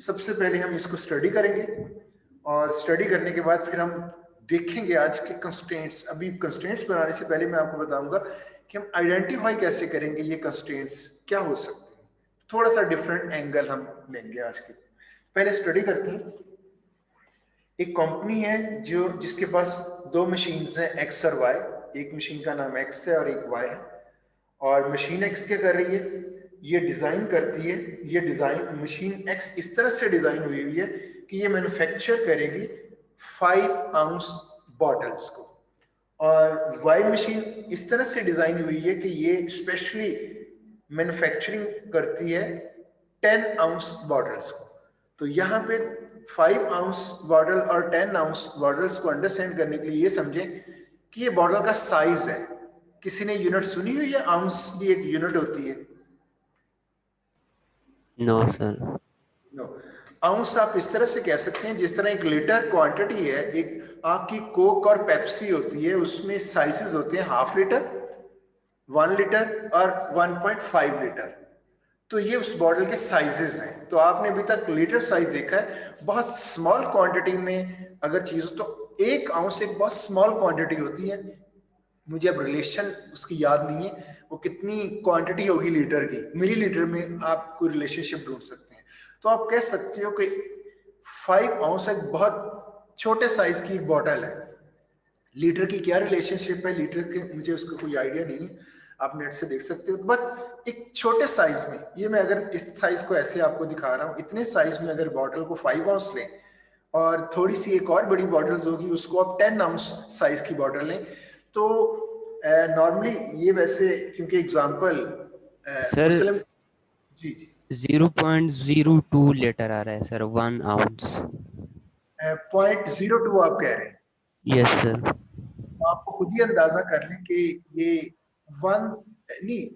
सबसे पहले हम इसको स्टडी करेंगे और स्टडी करने के बाद फिर हम देखेंगे आज के कंस्ट्रेंट्स। अभी कंस्ट्रेंट्स बनाने से पहले मैं आपको बताऊंगा कि हम आइडेंटिफाई कैसे करेंगे ये कंस्ट्रेंट्स क्या हो सकते हैं। थोड़ा सा डिफरेंट एंगल हम लेंगे आज के। पहले स्टडी करते हैं। एक कंपनी है जो जिसके पास दो मशीन्स हैं, एक्स और वाई। एक मशीन का नाम एक्स है और एक वाई है। और मशीन एक्स क्या कर रही है, ये डिजाइन करती है। ये डिजाइन मशीन एक्स इस तरह से डिजाइन हुई हुई है कि ये मैन्युफैक्चर करेगी 5 आउंस बॉटल्स को। और वाई मशीन इस तरह से डिजाइन हुई है कि ये स्पेशली मैन्युफैक्चरिंग करती है 10 आउंस बॉटल्स को। तो यहाँ पे 5 आउंस बॉटल और 10 आउंस बॉटल्स को अंडरस्टैंड करने के लिए ये समझें कि ये बॉटल का साइज है। किसी ने यूनिट सुनी हुई है? आउंस भी एक यूनिट होती है। No sir. नो। आउंस आप इस तरह से कह सकते हैं जिस तरह एक लीटर क्वांटिटी है। एक आपकी कोक और पेप्सी होती है, उसमें साइजेस होते हैं 1/2 लीटर, 1 लीटर और 1.5 लीटर। तो ये उस बॉटल के साइजेस हैं। तो आपने अभी तक लीटर साइज देखा है। बहुत स्मॉल क्वांटिटी में अगर चीज हो तो 1 आउंस एक बहुत स्मॉल क्वांटिटी होती है। मुझे अब रिलेशन उसकी याद नहीं है, वो कितनी क्वांटिटी होगी लीटर की। मिलीलीटर में आप कोई रिलेशनशिप ढूंढ सकते हैं। तो आप कह सकते हो कि 5 आउंस एक बहुत छोटे साइज की एक बॉटल है। लीटर की क्या रिलेशनशिप है लीटर के, मुझे उसका कोई आइडिया नहीं है, आप नेट से देख सकते हो। बट एक छोटे साइज में, ये मैं अगर इस साइज को ऐसे आपको दिखा रहा हूँ, इतने साइज में अगर बॉटल को 5 आउंस लें और थोड़ी सी एक और बड़ी बॉटल्स होगी उसको आप 10 आउंस साइज की बॉटल लें, तो नॉर्मली ये वैसे क्योंकि एग्जांपल सर मुस्लिम। जी जी। 0.02 लीटर आ रहा है सर, 1 आउंस। 0.02 आप कह रहे हैं। Yes sir. तो आपको खुद ही अंदाजा कर लें कि ये 1 नहीं,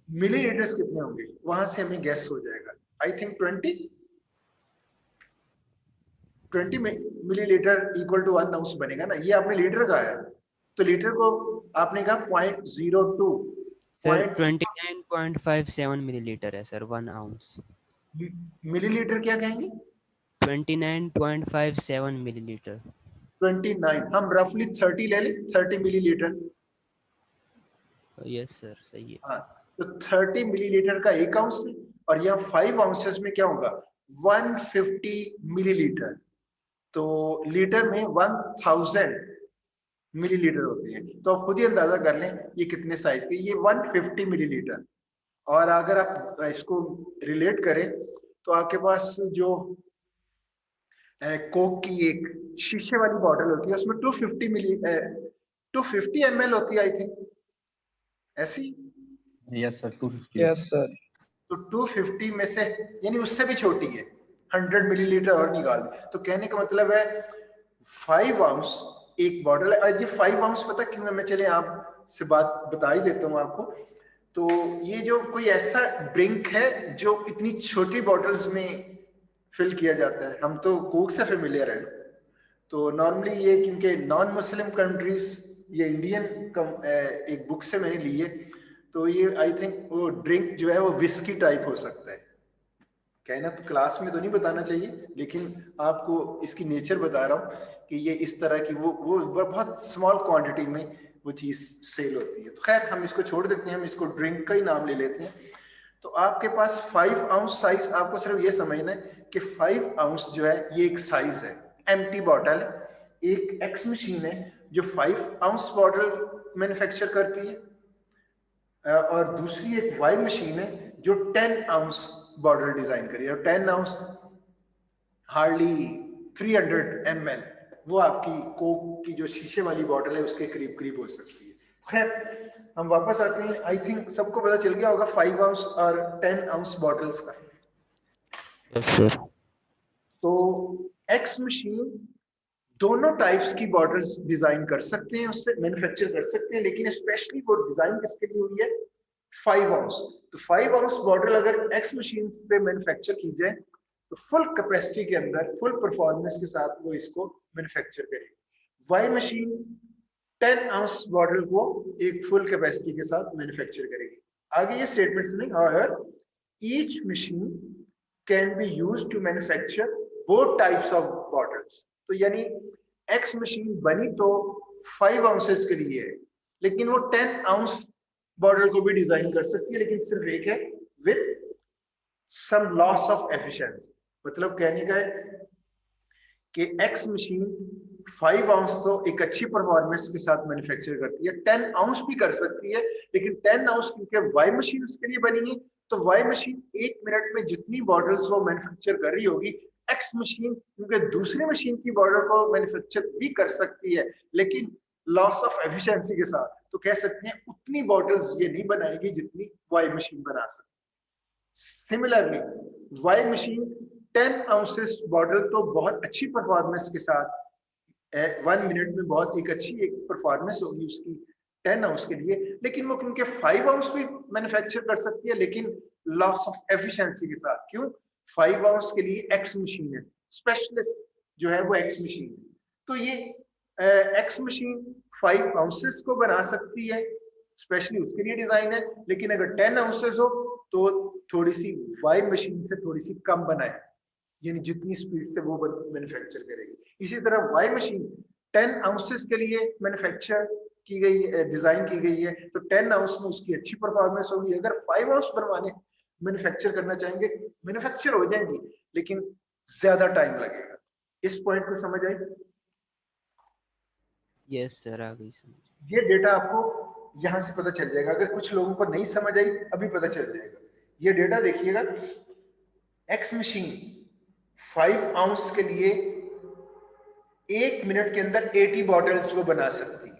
मिलीलीटर्स कितने होंगे, वहां से हमें गैस हो जाएगा। I think 20 millilitre equal to 1 ounce बनेगा ना। ये आपने लीटर कहा है, तो लीटर को आपने कहा 0.02। सर पॉइंट 29.57 मिलीलीटर है सर, 1 आउंस। मिलीलीटर क्या कहेंगे? 29.57 मिलीलीटर। 29, हम रफली 30 ले लें, 30 मिलीलीटर। यस सर, सही है। हाँ, तो 30 मिलीलीटर का 1 आउंस है। और यहाँ 5 आउंसेस में क्या होगा, 150 मिलीलीटर। तो लीटर में 1000 मिलीलीटर होते हैं। तो आप खुद ही अंदाजा कर लें ये कितने साइज के, ये 150 मिलीलीटर। और अगर आप इसको रिलेट करें तो आपके पास जो कोक की एक शीशे वाली बॉटल होती है उसमें 250 ml होती है आई थिंक, ऐसी। Yes sir, 250। Yes sir. तो 250 में से यानी उससे भी छोटी है, 100 मिलीलीटर और निकाल दी। तो कहने का मतलब है 5 आउंस एक बॉटल है। और ये 5 आउंस पता क्यों है, मैं चले आप से बात बता ही देता हूँ आपको। तो ये जो कोई ऐसा ड्रिंक है जो इतनी छोटी बॉटल्स में फिल किया जाता है, हम तो कोक से फेमिलियर है। तो नॉर्मली ये क्योंकि नॉन मुस्लिम कंट्रीज, ये इंडियन एक बुक से मैंने ली है, तो ये आई थिंक वो ड्रिंक जो है वो विस्की टाइप हो सकता है। कहना तो क्लास में तो नहीं बताना चाहिए, लेकिन आपको इसकी नेचर बता रहा हूँ कि ये इस तरह की वो बहुत स्मॉल क्वांटिटी में वो चीज सेल होती है। तो खैर हम इसको छोड़ देते हैं, हम इसको ड्रिंक का ही नाम ले लेते हैं। तो आपके पास 5 आउंस साइज, आपको सिर्फ ये समझना है कि 5 आउंस जो है ये एक साइज है, एम्प्टी बॉटल है। एक एक्स मशीन है जो 5 आउंस बॉटल मैन्युफैक्चर करती है, और दूसरी एक वाई मशीन है जो 10 आउंस बॉटल डिजाइन करी है। और 10 आउंस हार्डली 300 ml, वो आपकी कोक की जो शीशे वाली बॉटल है उसके करीब करीब हो सकती है। खैर हम वापस आते हैं। आई थिंक सबको पता चल गया होगा 5 आउंस और 10 आउंस बॉटल्स का। Yes sir. तो एक्स मशीन दोनों टाइप्स की बॉटल्स डिजाइन कर सकते हैं, उससे मैन्युफैक्चर कर सकते हैं, लेकिन स्पेशली वो डिजाइन किसके लिए हुई है, 5 आउंस। तो 5 आउंस बॉटल अगर एक्स मशीन पे मैन्युफैक्चर की जाए तो फुल कैपेसिटी के अंदर, फुल परफॉर्मेंस के साथ वो इसको मैन्युफैक्चर करेगी। वाई मशीन 10 आउंस बॉटल को एक फुल कैपेसिटी के साथ मैन्युफैक्चर करेगी। आगे ये स्टेटमेंट सुनिए, however each machine can be used to manufacture both types of bottles. तो यानी एक्स मशीन बनी तो 5 आउंसेस के लिए है, लेकिन वो 10 आउंस बॉटल को भी डिजाइन कर सकती है, लेकिन सिर्फ एक है with some loss of efficiency. मतलब कहने का है कि एक्स मशीन 5 आउंस तो एक अच्छी परफॉर्मेंस के साथ मैन्युफैक्चर करती है, 10 आउंस भी कर सकती है, लेकिन 10 आउंस क्योंकि वाई मशीन उसके लिए बनी है, तो वाई मशीन 1 मिनट में जितनी बॉटल्स वो मैन्युफैक्चर कर रही होगी, एक्स मशीन क्योंकि दूसरी मशीन की बॉटल को मैन्युफैक्चर भी कर सकती है, लेकिन लॉस ऑफ एफिशिएंसी के साथ। तो कह सकते हैं उतनी बॉटल्स ये नहीं बनाएगी जितनी वाई मशीन बना सकती। Similarly Y machine 10 ounces bottle तो बहुत अच्छी परफॉर्मेंस के साथ 1 मिनट में बहुत एक अच्छी एक परफॉर्मेंस होगी उसकी 10 आउंस के लिए, लेकिन वो क्योंकि 5 आउंस भी मैन्युफैक्चर कर सकती है, लेकिन लॉस ऑफ एफिशिएंसी के साथ। क्यों? 5 आउंस के लिए एक्स मशीन है, स्पेशलिस्ट जो है वो एक्स मशीन है। तो ये एक्स मशीन 5 आउंसेस को बना सकती है, स्पेशली उसके लिए डिजाइन है, लेकिन अगर 10 आउंसेस हो तो थोड़ी सी वाई मशीन से थोड़ी सी कम बनाए, यानी जितनी स्पीड से वो मैन्युफैक्चर करेगी। इसी तरह वाई मशीन 10 आउंसेस के लिए मैन्युफैक्चर की गई, डिजाइन की गई है, तो 10 आउंस में उसकी अच्छी परफॉर्मेंस होगी। अगर 5 आउंस बनवाने मैन्युफैक्चर करना चाहेंगे, मैन्युफैक्चर हो जाएंगी, लेकिन ज्यादा टाइम लगेगा। इस पॉइंट को समझ आई? यस सर, आ गई समझ। ये डेटा आपको यहां से पता चल जाएगा। अगर कुछ लोगों को नहीं समझ आई, अभी पता चल जाएगा। ये डेटा देखिएगा, एक्स मशीन 5 आउंस के लिए 1 मिनट के अंदर 80 बॉटल्स वो बना सकती है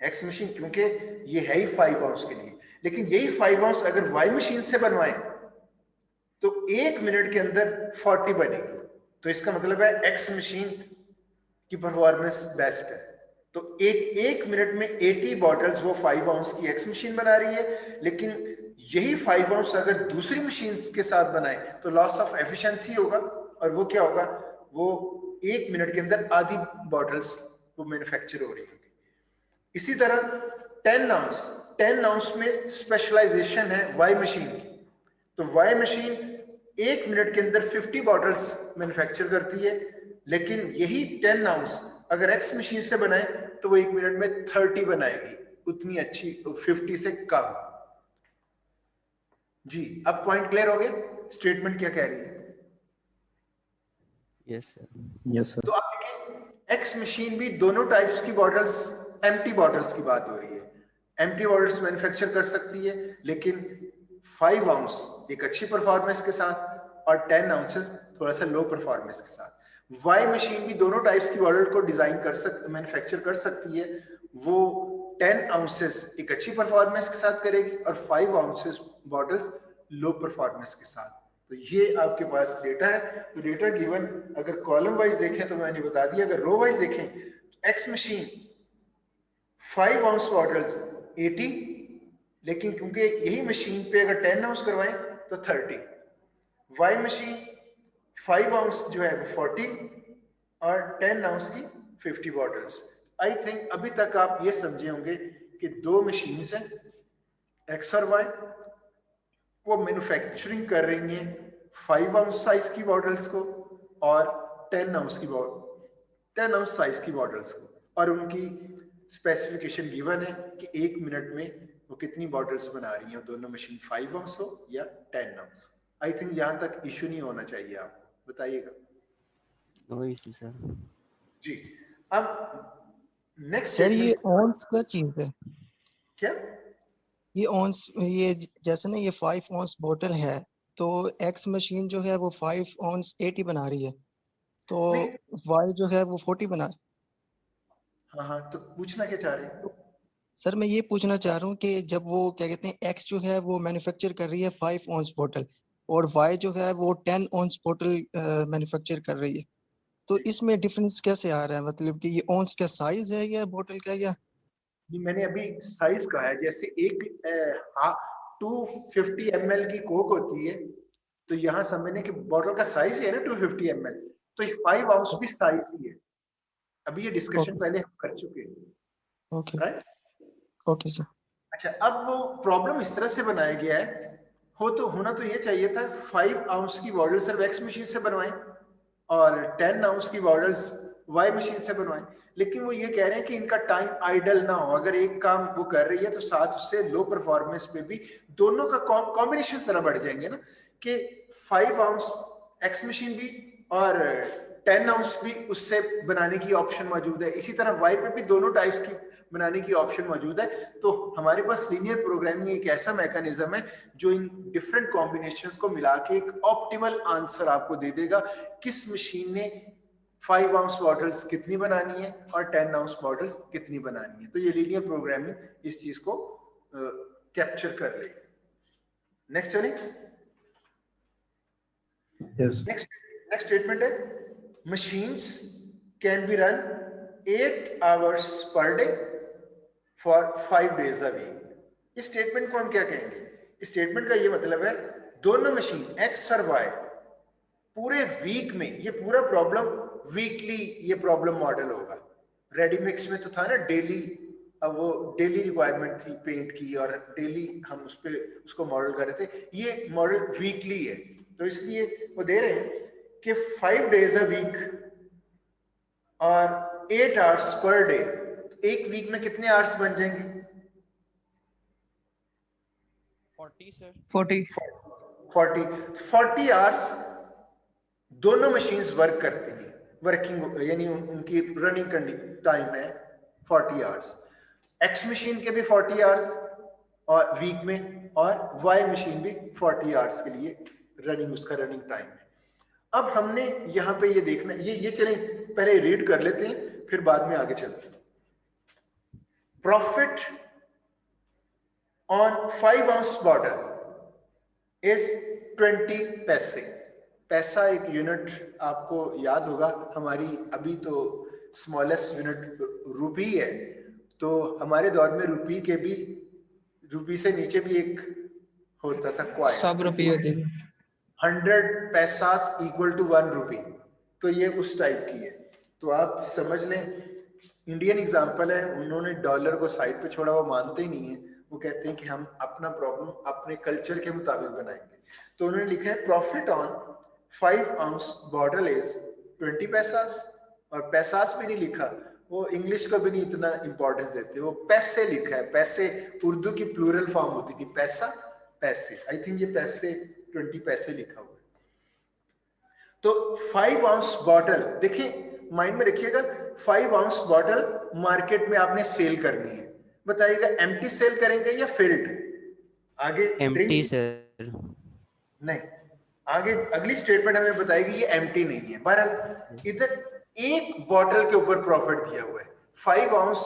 एक्स मशीन, क्योंकि ये है ही 5 आउंस के लिए। लेकिन यही 5 आउंस अगर वाई मशीन से बनवाएं तो 1 मिनट के अंदर 40 बनेगी। तो इसका मतलब है एक्स मशीन की परफॉर्मेंस बेस्ट है। तो एक मिनट में 80 बॉटल्स वो 5 आउंस की एक्स मशीन बना रही है, लेकिन यही 5 आउंस अगर दूसरी मशीन के साथ बनाए तो लॉस ऑफ एफिशिएंसी होगा, और वो क्या होगा, वो 1 मिनट के अंदर आधी बॉटल्स वो मैन्युफैक्चर हो रही होगी। इसी तरह 10 आउंस में स्पेशलाइजेशन है वाई मशीन की। तो वाई मशीन 1 मिनट के अंदर 50 बॉटल्स मैन्युफैक्चर करती है, लेकिन यही 10 आउंस अगर एक्स मशीन से बनाए तो वो 1 मिनट में 30 बनाएगी, उतनी अच्छी, 50 से कम। जी, अब पॉइंट क्लियर हो गया? स्टेटमेंट क्या कह रही है? Yes sir. Yes, sir. तो आप देखिए, एक्स मशीन भी दोनों टाइप्स की बॉटल्स, एम्प्टी बॉटल्स की बात हो रही है, एम्प्टी बॉटल्स मैन्युफैक्चर कर सकती है, लेकिन 5 आउंस एक अच्छी परफॉर्मेंस के साथ और 10 आउंसेस थोड़ा सा लो परफॉर्मेंस के साथ। वाई मशीन भी दोनों टाइप्स की बॉटल को डिजाइन कर सकती, मैन्युफैक्चर कर सकती है। वो 10 आउंसेस एक अच्छी परफॉर्मेंस के साथ करेगी और 5 आउंसेस बॉटल्स लो परफॉर्मेंस के साथ। तो ये आपके पास डेटा है। तो डेटा गिवन अगर कॉलम वाइज देखें तो मैंने बता दिया, अगर रो वाइज देखें तो एक्स मशीन 5 आउंस बॉटल्स 80, लेकिन क्योंकि यही मशीन पे अगर 10 आउंस करवाएं तो 30। वाई मशीन 5 आउंस जो है वो 40 और 10 आउंस की 50 बॉटल्स। आई थिंक अभी तक आप ये समझे होंगे कि दो मशीन हैं एक्स और वाई, वो मैन्युफैक्चरिंग कर रही हैं 5 आउंस साइज की बॉटल्स को और 10 आउंस की 10 आउंस साइज की बॉटल्स को, और उनकी स्पेसिफिकेशन गिवन है कि 1 मिनट में वो कितनी बॉटल्स बना रही हैं, दोनों मशीन 5 आउंस हो या 10 आउंस। आई थिंक यहाँ तक इशू नहीं होना चाहिए, आप बताइएगा। No issue sir. जी, अब नेक्स्ट सर ये स्टेटमेंट ऑन्स क्या चीज है? क्या? ये ऑन्स, ये जैसे ना ये 5 ऑन्स बोतल है, तो एक्स मशीन जो है वो 5 ऑन्स 80 बना रही है, तो नहीं, वाई जो है वो 40 बना रही है। हाँ हाँ, तो पूछना क्या चाह रहे हैं? सर मैं ये पूछना चाह रहा हूँ कि जब वो क्या कहते हैं एक्स जो है वो मैन्युफैक्चर कर रही है 5 ऑन्स बोतल, और वाई जो है वो 10 ऑन्स बोतल मैन्युफैक्चर कर रही है, तो इसमें डिफरेंस कैसे आ रहा है? मतलब कि ये ऑन्स का साइज है या बोतल का, या जी, मैंने अभी साइज कहा है। जैसे एक 250 ml की कोक होती है, तो यहाँ समझने की बॉटल का साइज है ना 250 ml, तो 5 आउंस भी साइज ही है। अभी ये डिस्कशन ओके पहले हम कर चुके हैं, ओके राइट? Okay sir. अच्छा, अब वो प्रॉब्लम इस तरह से बनाया गया है, तो होना तो ये चाहिए था 5 आउंस की बॉटल सिर्फ एक्स मशीन से बनवाएं और 10 आउंस की बॉटल्स वाई मशीन से बनवाएं, लेकिन वो ये कह रहे हैं कि इनका टाइम आइडल ना हो। अगर एक काम वो कर रही है तो साथ उससे लो परफॉर्मेंस पे भी दोनों का कॉम्बिनेशन जरा बढ़ जाएंगे ना, कि 5 आउंस एक्स मशीन भी और 10 आउंस भी उससे बनाने की ऑप्शन मौजूद है। इसी तरह वाई पे भी दोनों टाइप्स की बनाने की ऑप्शन मौजूद है। तो हमारे पास लीनियर प्रोग्रामिंग एक ऐसा मैकेनिज्म है जो इन डिफरेंट कॉम्बिनेशंस को मिला के एक ऑप्टिमल आंसर आपको दे देगा, किस मशीन ने 5 आउंस बॉटल्स कितनी बनानी है और 10 आउंस बॉटल्स कितनी बनानी है। तो ये लीनियर प्रोग्रामिंग इस चीज को कैप्चर कर लेगी। नेक्स्ट चलिए, नेक्स्ट स्टेटमेंट है machines can be run 8 hours per day for 5 days a week. इस स्टेटमेंट को हम क्या कहेंगे? इस स्टेटमेंट का ये मतलब है दोनों मशीन एक्स और वाई पूरे वीक में, ये पूरा प्रॉब्लम वीकली ये प्रॉब्लम मॉडल होगा। रेडीमिक्स में तो था ना डेली, अब वो डेली रिक्वायरमेंट थी पेंट की और डेली हम उस पे उसको मॉडल कर रहे थे। ये मॉडल वीकली है, तो इसलिए वो दे रहे हैं कि 5 डेज अ वीक और 8 आवर्स पर डे। एक वीक में कितने आवर्स बन जाएंगे? 40 सर। 40 आवर्स दोनों मशीन्स वर्क करती हैं। वर्किंग यानी उनकी रनिंग करने टाइम है 40 आवर्स। एक्स मशीन के भी 40 आवर्स और वीक में, और वाई मशीन भी 40 आवर्स के लिए रनिंग, उसका रनिंग टाइम है। अब हमने यहां पे ये देखना, ये चलें पहले रीड कर लेते हैं फिर बाद में आगे चलते हैं। Profit on 5 ounce bottle is 20 पैसे। पैसा एक यूनिट आपको याद होगा, हमारी अभी तो स्मॉलेस्ट यूनिट रुपी है, तो हमारे दौर में रुपी के भी, रुपी से नीचे भी एक होता था क्वाइन, 100 रुपये होते थे। 100 पैसास इक्वल टू 1 रुपी। तो ये उस टाइप की है। तो आप समझ लें, इंडियन एग्जाम्पल है, उन्होंने डॉलर को साइड पे छोड़ा, वो मानते ही नहीं है। वो कहते हैं कि हम अपना प्रॉब्लम अपने कल्चर के मुताबिक बनाएंगे। तो उन्होंने लिखा है profit on 5 ounce bottle is 20 पैसास, और पैसास भी नहीं लिखा, वो इंग्लिश को भी नहीं इतना इंपॉर्टेंस देते, वो पैसे लिखा है। पैसे उर्दू की प्लूरल फॉर्म होती थी पैसा, पैसे। आई थिंक ये पैसे 20 पैसे लिखा हुआ है। तो 5 आउंस बॉटल, देखिए माइंड में रखिएगा, 5 आउंस बॉटल मार्केट में आपने सेल करनी है। बताइएगा एम्प्टी सेल करेंगे या फिल्ड? आगे एम्प्टी सर। नहीं, आगे अगली स्टेटमेंट हमें बताएगी ये एम्प्टी नहीं है। बहरहाल इधर एक बॉटल के ऊपर प्रॉफिट दिया हुआ है। 5 आउंस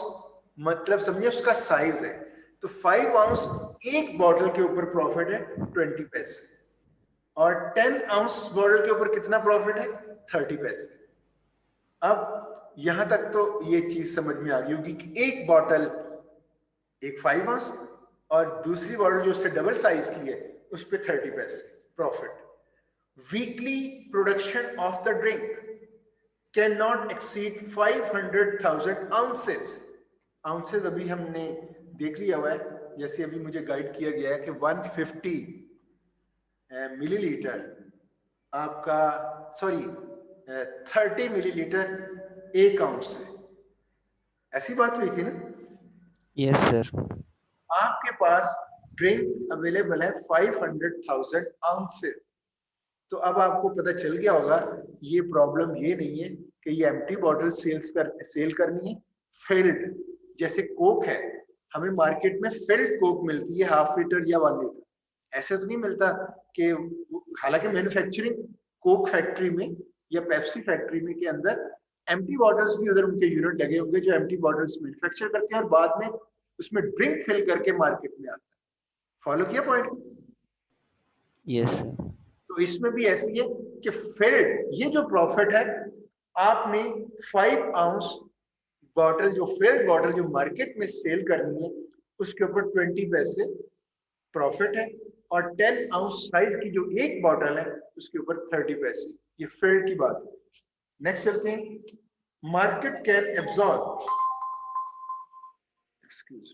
मतलब समझिए उसका साइज है, तो 5 आउंस एक बॉटल के ऊपर प्रॉफिट है 20 पैसे, और 10 आउंस बॉटल के ऊपर कितना प्रॉफिट है? 30 पैसे। अब यहां तक तो ये चीज समझ में आ गई होगी कि एक बॉटल, एक 5 आउंस और दूसरी बॉटल जो उससे डबल साइज की है उस पे 30 पैसे profit. Weekly production of the drink can not exceed 500,000 ounces. Ounces अभी हमने देख लिया हुआ है, जैसे अभी मुझे गाइड किया गया है कि 150 मिलीलीटर आपका, सॉरी 30 मिलीलीटर 1 आउंस है। ऐसी बात हुई थी ना? Yes sir. आपके पास ड्रिंक अवेलेबल है 500,000 आउंसेस। तो अब आपको पता चल गया होगा ये प्रॉब्लम ये नहीं है कि ये एम्प्टी बॉटल सेल करनी है। फिल्ड, जैसे कोक है, हमें मार्केट में फिल्ड कोक मिलती है 1/2 लीटर या 1 लीटर। ऐसे तो नहीं मिलता कि, हालांकि मैन्युफैक्चरिंग कोक फैक्ट्री में या पेप्सी फैक्ट्री में के अंदर एम्प्टी बॉटल्स भी उधर उनके यूनिट लगे होंगे जो एम्प्टी बॉटल्स मैन्युफैक्चर करते हैं और बाद में उसमें ड्रिंक फिल करके मार्केट में आता है। फॉलो किया पॉइंट? Yes sir. तो इसमें भी ऐसी है कि फिल्ड, ये जो प्रॉफिट है, आपने 5 आउंस बॉटल, जो फिल्ड बॉटल जो मार्केट में सेल करनी है उसके ऊपर 20 पैसे प्रॉफिट है, और 10 आउंस साइज की जो एक बॉटल है उसके ऊपर 30 पैसे। ये फील्ड की बात है। नेक्स्ट चलते हैं, मार्केट कैन एब्जॉर्ब, एक्सक्यूज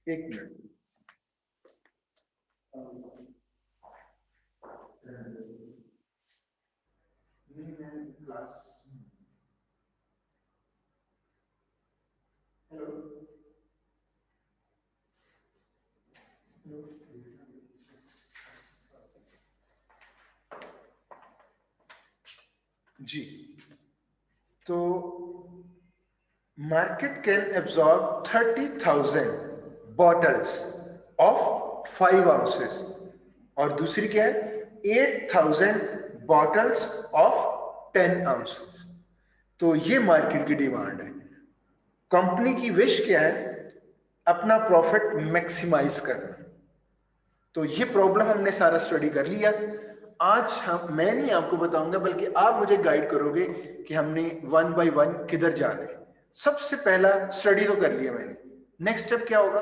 एक मिनट, जी, तो market can absorb 30,000 bottles of 5 ounces और दूसरी क्या है 8,000 bottles of 10 ounces। तो ये मार्केट की डिमांड है। कंपनी की विश क्या है, अपना प्रॉफिट मैक्सिमाइज करना। तो ये प्रॉब्लम हमने सारा स्टडी कर लिया। आज मैं नहीं आपको बताऊंगा, बल्कि आप मुझे गाइड करोगे कि हमने 1 बाय 1 किधर जाना है। सबसे पहला स्टडी तो कर लिया मैंने, नेक्स्ट स्टेप क्या होगा?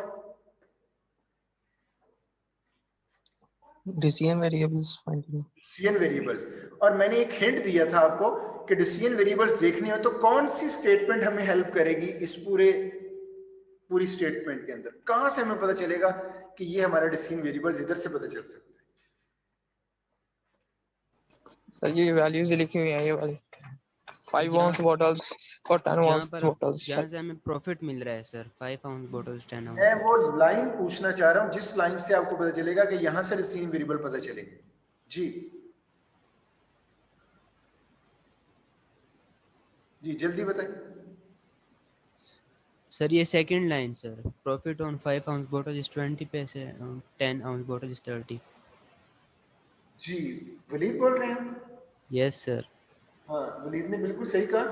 डिसीजन वेरिएबल्स फाइंड करना। डिसीजन वेरिएबल्स, और मैंने एक हिंट दिया था आपको कि डिसीजन वेरिएबल्स देखने हो तो कौन सी स्टेटमेंट हमें हेल्प करेगी इस पूरी स्टेटमेंट के अंदर, कहां से हमें पता चलेगा कि ये हमारा डिसीजन वेरिएबल्स, इधर से पता चल सकता है। सर ये वैल्यूज लिखी हुई है ये वाली 5 ounce bottles और 10 ounce bottles। जहाँ से हमें प्रॉफिट मिल रहा है सर 5 ounce bottles 10 ounce। मैं वो लाइन पूछना चाह रहा हूं जिस लाइन से आपको पता चलेगा कि यहां से डिसीजन वेरिएबल पता चलेंगे। जी जी जल्दी बताएं सर। ये second line sir, profit on 5 ounce bottle is 20 पैसे, 10 ounce bottle is 30। जी वलीद बोल रहे हैं? Yes sir. हाँ, वलीद ने बिल्कुल सही कहा।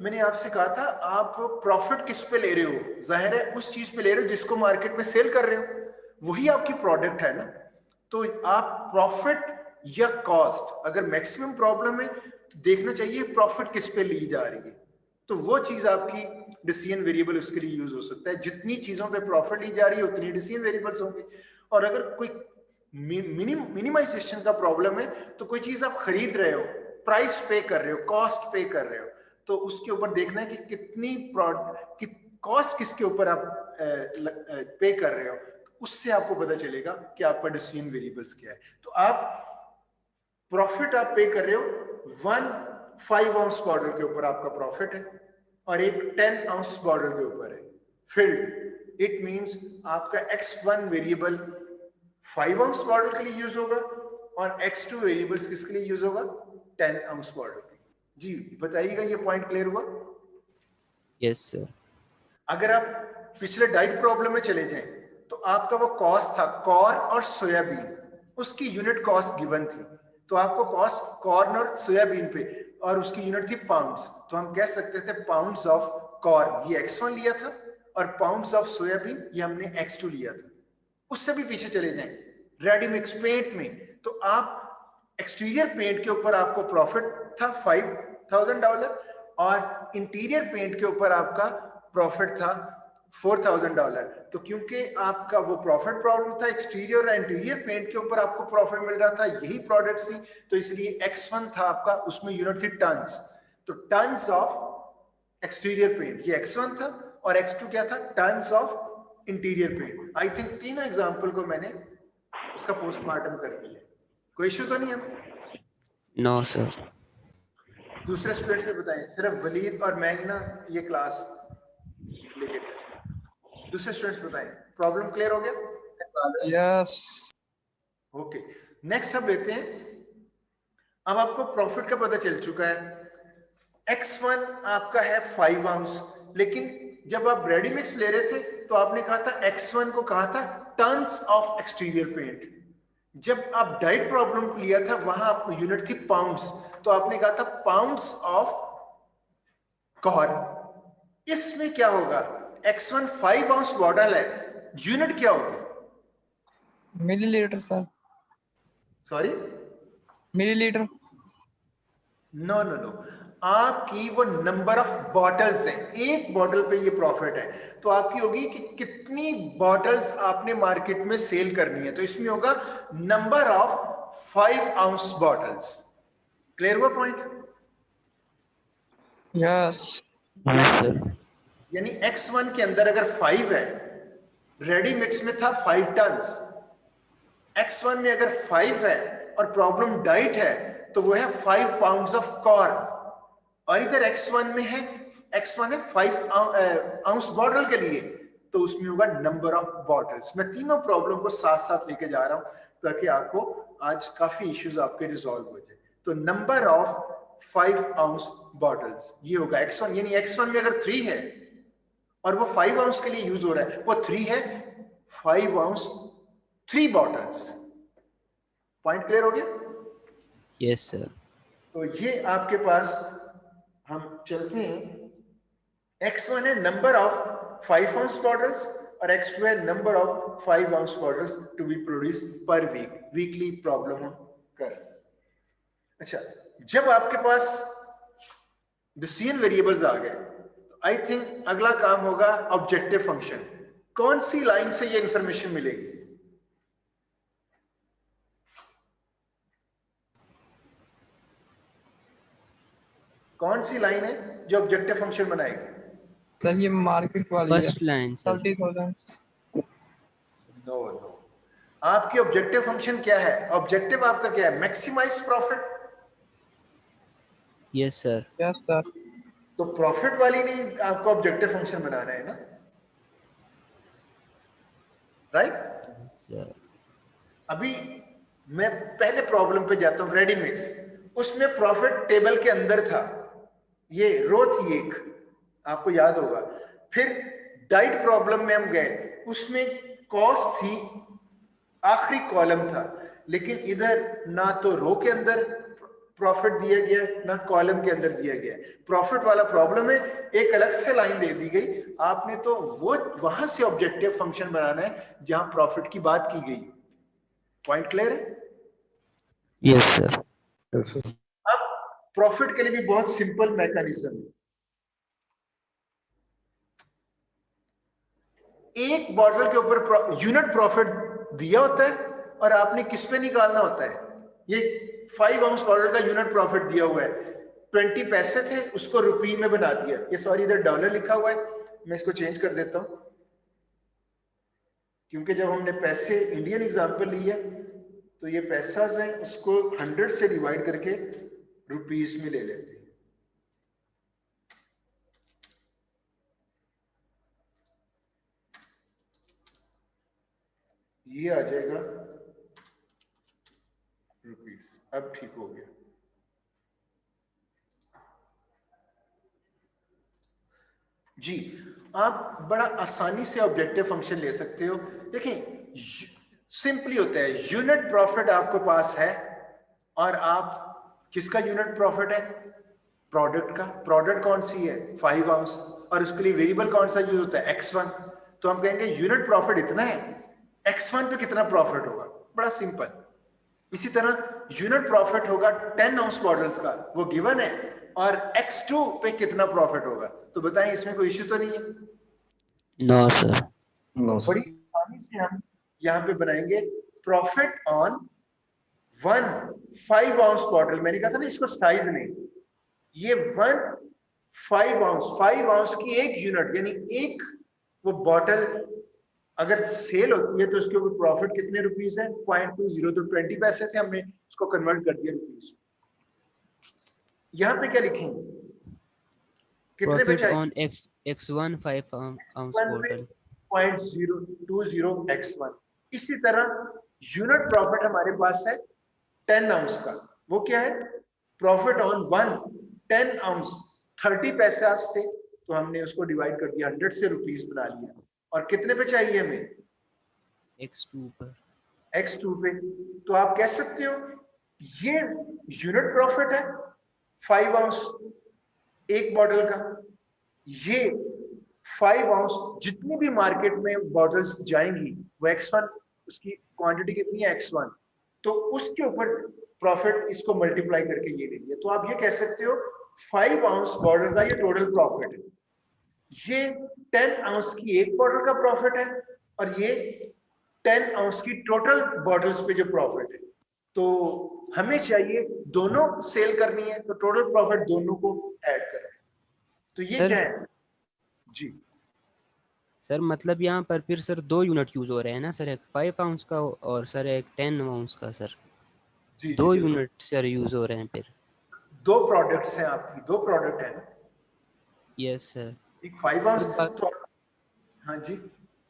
मैंने आपसे कहा था आप प्रॉफिट किस पे ले रहे हो, जाहिर है उस चीज पे ले रहे हो जिसको मार्केट में सेल कर रहे हो, वही आपकी प्रोडक्ट है ना। तो आप प्रॉफिट या कॉस्ट, अगर मैक्सिमम प्रॉब्लम है तो देखना चाहिए प्रॉफिट किस पे ली जा रही है, तो वो चीज आपकी डिसीजन वेरिएबल उसके लिए यूज हो सकता है। जितनी चीजों पे प्रॉफिट ली जा रही है उतनी डिसीजन वेरिएबल्स होंगे। और अगर कोई मिनिमाइजेशन का प्रॉब्लम है तो कोई चीज आप खरीद रहे हो, प्राइस पे कर रहे हो, कॉस्ट पे कर रहे हो, तो उसके ऊपर देखना है कि कितनी कॉस्ट किसके ऊपर आप पे कर रहे हो, तो उससे आपको पता चलेगा कि आपका डिसीजन वेरिएबल्स क्या है। तो आप प्रॉफिट आप पे कर रहे हो 5 ounce बॉटल के ऊपर आपका प्रॉफिट है और एक 10 ounce बॉटल के ऊपर है फिल्ड। इट मींस आपका x1 वेरिएबल 5 ounce बॉटल के लिए यूज होगा और x2 वेरिएबल्स किसके लिए यूज होगा, 10 ounce बॉटल। जी बताइएगा, ये पॉइंट क्लियर हुआ? Yes sir. अगर आप पिछले डाइट प्रॉब्लम में चले जाएं तो आपका वो कॉस्ट था कॉर्न और सोयाबीन, उसकी यूनिट कॉस्ट गिवन थी, तो आपको कॉस्ट कॉर्न और सोयाबीन पे और उसकी यूनिट थी पाउंड्स, तो हम कह सकते थे पाउंड्स ऑफ कॉर्न ये x1 लिया था और पाउंड्स ऑफ सोयाबीन ये हमने x2 लिया था। उससे भी पीछे चले जाएं रेडी मिक्स पेंट में, तो आप एक्सटीरियर पेंट के ऊपर आपको प्रॉफिट था $5,000 और इंटीरियर पेंट के ऊपर आपका प्रॉफिट था $4,000। तो क्योंकि आपका वो प्रॉफिट प्रॉब्लम था, एक्सटीरियर और इंटीरियर पेंट के ऊपर आपको प्रॉफिट मिल रहा था, यही प्रोडक्ट थी, तो इसलिए x1 था आपका, उसमें यूनिट थी टन्स, तो टन्स ऑफ एक्सटीरियर पेंट ये x1 था और x2 क्या था, tons of interior paint. I think तीनों एग्जाम्पल को मैंने उसका पोस्टमार्टम कर दिया, कोई इश्यू तो नहीं है? No sir. दूसरे स्टूडेंट्स में बताएं, सिर्फ वलीद और मैं ही ना ये क्लास लेके चले, दूसरे स्टूडेंट्स बताएं, प्रॉब्लम क्लियर हो गया? यस। ओके, नेक्स्ट हम लेते हैं। अब आपको प्रॉफिट का पता चल चुका है, x1 आपका है 5 ounce, लेकिन जब आप रेडी मिक्स ले रहे थे तो आपने कहा था x1 को कहा था टन्स ऑफ एक्सटीरियर पेंट। जब आप डाइट प्रॉब्लम लिया था वहां आपको यूनिट थी पाउंड्स, तो आपने कहा था पाउंड्स ऑफ कॉर्न। इसमें क्या होगा, x1 5 ounce बॉटल है, यूनिट क्या होगी? Millilitre sir. Sorry, millilitre. No no no, आपकी वो नंबर ऑफ बॉटल्स है, एक बॉटल पे ये प्रॉफिट है, तो आपकी होगी कि कितनी बॉटल्स आपने मार्केट में सेल करनी है, तो इसमें होगा number of 5 ounce bottles. Clear हुआ पॉइंट? यस। यानी x1 के अंदर अगर 5 है, रेडी मिक्स में था 5 टन्स, X1 में अगर 5 है और प्रॉब्लम डाइट है तो वो है 5 पाउंड्स ऑफ कॉर्न, और इधर X1 में है, X1 है 5 आउंस बॉटल के लिए, तो उसमें होगा नंबर ऑफ बॉटल्स। मैं तीनों प्रॉब्लम को साथ साथ लेके जा रहा हूं ताकि आपको आज काफी इश्यूज आपके रिजॉल्व हो जाए। तो नंबर ऑफ 5 आउंस बॉटल्स ये होगा X1, यानी X1 में अगर 3 है और वो 5 आउंस के लिए यूज हो रहा है, वो 3 है 5 आउंस 3 बॉटल्स। पॉइंट क्लियर हो गया? Yes sir. तो ये आपके पास हम चलते हैं। X1 है नंबर ऑफ 5 आउंस बॉटल्स और X2 है number of 5 ounce bottles to be produce per week. Weekly problem हम कर। अच्छा, जब आपके पास डिसीजन वेरिएबल्स आ गए तो आई थिंक अगला काम होगा ऑब्जेक्टिव फंक्शन। कौन सी लाइन से ये इंफॉर्मेशन मिलेगी? कौन सी लाइन है जो ऑब्जेक्टिव फंक्शन बनाएगी? सर ये मार्केट वाली है, first line sir. 30,000। No no, आपकी ऑब्जेक्टिव फंक्शन क्या है? ऑब्जेक्टिव आपका क्या है? Maximise profit. Yes sir. Yes sir. तो प्रॉफिट वाली नहीं आपको ऑब्जेक्टिव फंक्शन बनाना है ना, राइट? सर अभी मैं पहले प्रॉब्लम पे जाता हूं, रेडी मिक्स। उसमें प्रॉफिट टेबल के अंदर था, ये रो थी एक, आपको याद होगा। फिर डाइट प्रॉब्लम में हम गए, उसमें कॉस्ट थी, आखिरी कॉलम था, लेकिन इधर ना तो रो के अंदर प्रॉफिट दिया गया ना कॉलम के अंदर दिया गया। प्रॉफिट वाला प्रॉब्लम है, एक अलग से लाइन दे दी गई, आपने तो वो वहां से ऑब्जेक्टिव फंक्शन बनाना है जहां प्रॉफिट की बात की गई। पॉइंट क्लियर है? Yes sir. अब प्रॉफिट के लिए भी बहुत सिंपल मैकेनिज्म है। एक बॉटल के ऊपर यूनिट प्रॉफिट दिया होता है और आपने किस पे निकालना होता है। ये 5 आउंस बॉटल का यूनिट प्रॉफिट दिया हुआ है, 20 पैसे थे, उसको रुपये में बना दिया। ये सॉरी इधर डॉलर लिखा हुआ है, मैं इसको चेंज कर देता हूं, क्योंकि जब हमने पैसे इंडियन एग्जाम्पल लिया तो ये पैसा है, उसको 100 से डिवाइड करके रुपीस में ले लेते हैं। ये आ जाएगा रुपीस। अब ठीक हो गया। जी, आप बड़ा आसानी से ऑब्जेक्टिव फंक्शन ले सकते हो। देखें, सिंपली होता है, यूनिट प्रॉफिट आपके पास है और आप किसका यूनिट प्रॉफिट है? प्रोडक्ट का। प्रोडक्ट कौन सी है? 5 आउंस, और उसके लिए वेरिएबल कौन सा यूज होता है? X1। तो हम कहेंगे यूनिट प्रॉफिट इतना है, X1 पे कितना प्रॉफिट होगा? बड़ा सिंपल। इसी तरह यूनिट प्रॉफिट होगा 10 आउंस बॉटल्स का, वो गिवन है, और X2 पे कितना प्रॉफिट होगा? तो बताएं, इसमें कोई इश्यू तो नहीं है? No sir. बड़ी आसानी से हम यहाँ पे बनाएंगे प्रॉफिट ऑन 1 5 आउंस बॉटल। मैंने कहा था ना इसको साइज नहीं, ये 1 5 आउंस की एक यूनिट, यानी एक वो बॉटल अगर सेल होती है तो उसके ऊपर प्रॉफिट कितने रुपीस है? 0.20। तो 20 पैसे थे, हमने उसको कन्वर्ट कर दिया रुपीस। यहाँ पे क्या लिखेंगे? कितने पे प्रॉफिट चाहिए? On X1 5 ounce bottle 0.020 X1। इसी तरह यूनिट प्रॉफिट हमारे पास है 10 आउंस का, वो क्या है? प्रॉफिट ऑन 1 10 आउंस 30 पैसे आज से, तो हमने उसको डिवाइड कर दिया 100 से, रुपीस बना लिया। और कितने पे चाहिए हमें? X2 पर। X2 पे। तो आप कह सकते हो ये यूनिट प्रॉफिट है 5 आउंस एक बॉटल का, ये 5 आउंस जितनी भी मार्केट में बॉटल्स जाएंगी वो X1, उसकी क्वांटिटी कितनी है? X1। तो उसके ऊपर प्रॉफिट इसको मल्टीप्लाई करके ये ले लिया। तो आप ये कह सकते हो 5 आउंस बॉटल का ये टोटल प्रॉफिट है, ये 10 आउंस की एक बॉटल का प्रॉफिट है, और ये 10 आउंस की टोटल बॉटल्स पे जो प्रॉफिट है। तो हमें चाहिए दोनों सेल करनी है, तो टोटल प्रॉफिट दोनों को ऐड करें। तो ये सर, क्या है? जी सर मतलब यहाँ पर फिर सर 2 यूनिट यूज हो रहे हैं ना सर, एक 5 आउंस का और सर एक 10 आउंस का सर, जी 2 बिल्कुल। यूनिट सर यूज हो रहे हैं फिर। दो प्रोडक्ट्स हैं आपकी, दो प्रोडक्ट है ना, यस सर। एक 5 आउंस सर तो हाँ जी।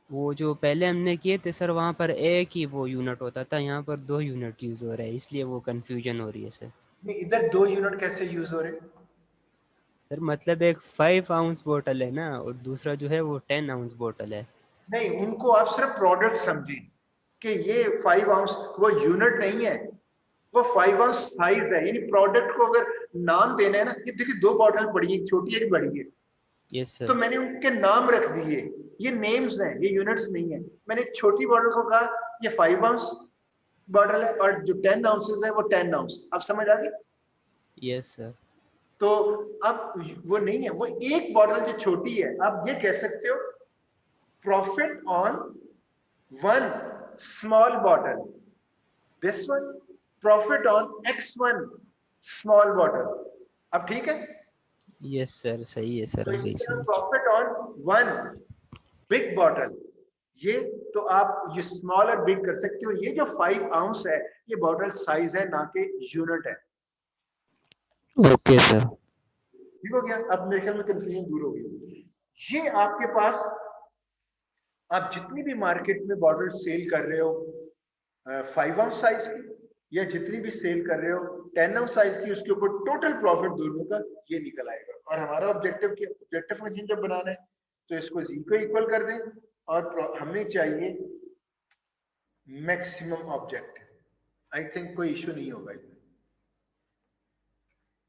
वो जो पहले हमने किए थे सर वहाँ पर एक ही वो यूनिट होता था, यहाँ पर 2 यूनिट यूज हो रहा है, इसलिए वो कंफ्यूजन हो रही है सर। नहीं, इधर 2 यूनिट कैसे यूज हो रहे हैं? सर मतलब एक 5 आउंस बोतल है ना और दूसरा जो है वो 10 आउंस बोतल है। नहीं, उनको आप सिर्फ प्रोडक्ट समझिए कि ये 5 आउंस वो यूनिट नहीं है, वो 5 आउंस साइज है। यानी प्रोडक्ट को अगर नाम देना है ना, ये देखिए 2 बॉटल पड़ी है, एक छोटी है एक बड़ी है, यस तो सर। मैंने उनके नाम रख दिए, ये नेम्स हैं, ये यूनिट्स नहीं है। मैंने एक छोटी बॉटल को कहा ये 5 आउंस बॉटल है और जो 10 आउंसेस है वो 10 आउंस। अब समझ आ गई? Yes sir. तो अब वो नहीं है, वो एक बॉटल जो छोटी है, आप ये कह सकते हो profit on one small bottle, this one profit on x1 small bottle. अब ठीक है? यस सर, सही है सर, तो हो इसी गई तरह समझ। Profit on one big bottle, ये तो आप ये स्मॉल और बिग कर सकते हो। ये जो 5 आउंस है ये बॉटल साइज है, ना कि यूनिट है। Okay sir. ठीक हो गया? अब मेरे ख्याल में कंफ्यूजन दूर हो गई। ये आपके पास, आप जितनी भी मार्केट में बॉटल सेल कर रहे हो 5 आउंस साइज की या जितनी भी सेल कर रहे हो 10 आउंस साइज की, उसके ऊपर टोटल प्रॉफिट दोनों का ये निकल आएगा। और हमारा ऑब्जेक्टिव क्या? ऑब्जेक्टिव फंक्शन जब बनाना है तो इसको जी को इक्वल कर दें और हमें चाहिए मैक्सिमम ऑब्जेक्टिव। आई थिंक कोई इशू नहीं होगा इसमें।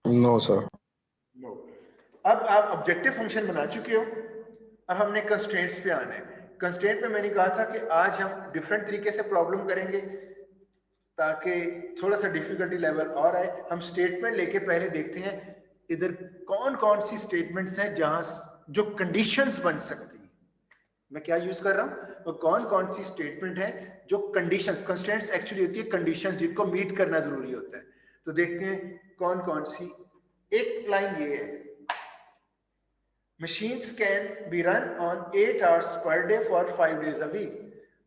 No, sir. नो। अब आप ऑब्जेक्टिव फंक्शन बना चुके हो, अब हमने कंस्ट्रेंट्स पे आना है। कंस्ट्रेंट पे मैंने कहा था कि आज हम डिफरेंट तरीके से प्रॉब्लम करेंगे ताकि थोड़ा सा डिफिकल्टी लेवल और आए। हम स्टेटमेंट लेके पहले देखते हैं इधर कौन कौन सी स्टेटमेंट्स हैं जहां जो कंडीशंस बन सकती हैं। मैं क्या यूज कर रहा हूं, वो कौन कौन सी स्टेटमेंट है जो कंडीशंस, कंस्ट्रेंट्स एक्चुअली होती है कंडीशंस जिनको मीट करना जरूरी होता है। तो देखते हैं कौन कौन सी। एक लाइन ये है, machines can be run on 8 hours per day for 5 days a week।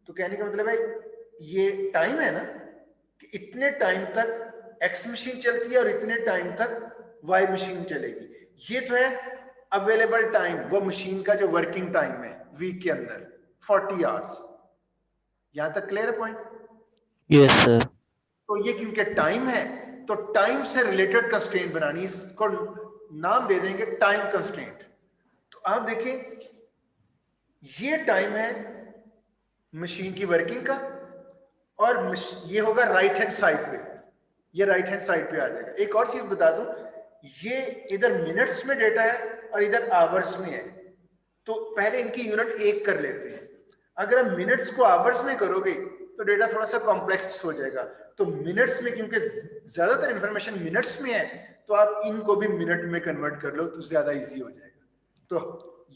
तो कहने का मतलब है ये टाइम है ना कि इतने टाइम तक X मशीन चलती है और इतने टाइम तक Y मशीन चलेगी। ये तो है अवेलेबल टाइम, वो मशीन का जो वर्किंग टाइम है वीक के अंदर 40 आवर्स। यहां तक क्लियर है पॉइंट? Yes sir. तो ये क्योंकि टाइम है तो टाइम से रिलेटेड कंस्ट्रेंट बनानी, इसको नाम दे देंगे टाइम कंस्ट्रेंट। तो आप देखें ये टाइम है मशीन की वर्किंग का और ये होगा राइट हैंड साइड पे, ये राइट हैंड साइड पे आ जाएगा। एक और चीज बता दूं, ये इधर मिनट्स में डेटा है और इधर आवर्स में है, तो पहले इनकी यूनिट एक कर लेते हैं। अगर आप मिनट्स को आवर्स में करोगे तो डेटा थोड़ा सा कॉम्प्लेक्स हो जाएगा। तो मिनट्स में, क्योंकि ज्यादातर इंफॉर्मेशन मिनट्स में है, तो आप इनको भी मिनट में कन्वर्ट कर लो तो ज्यादा इजी हो जाएगा। तो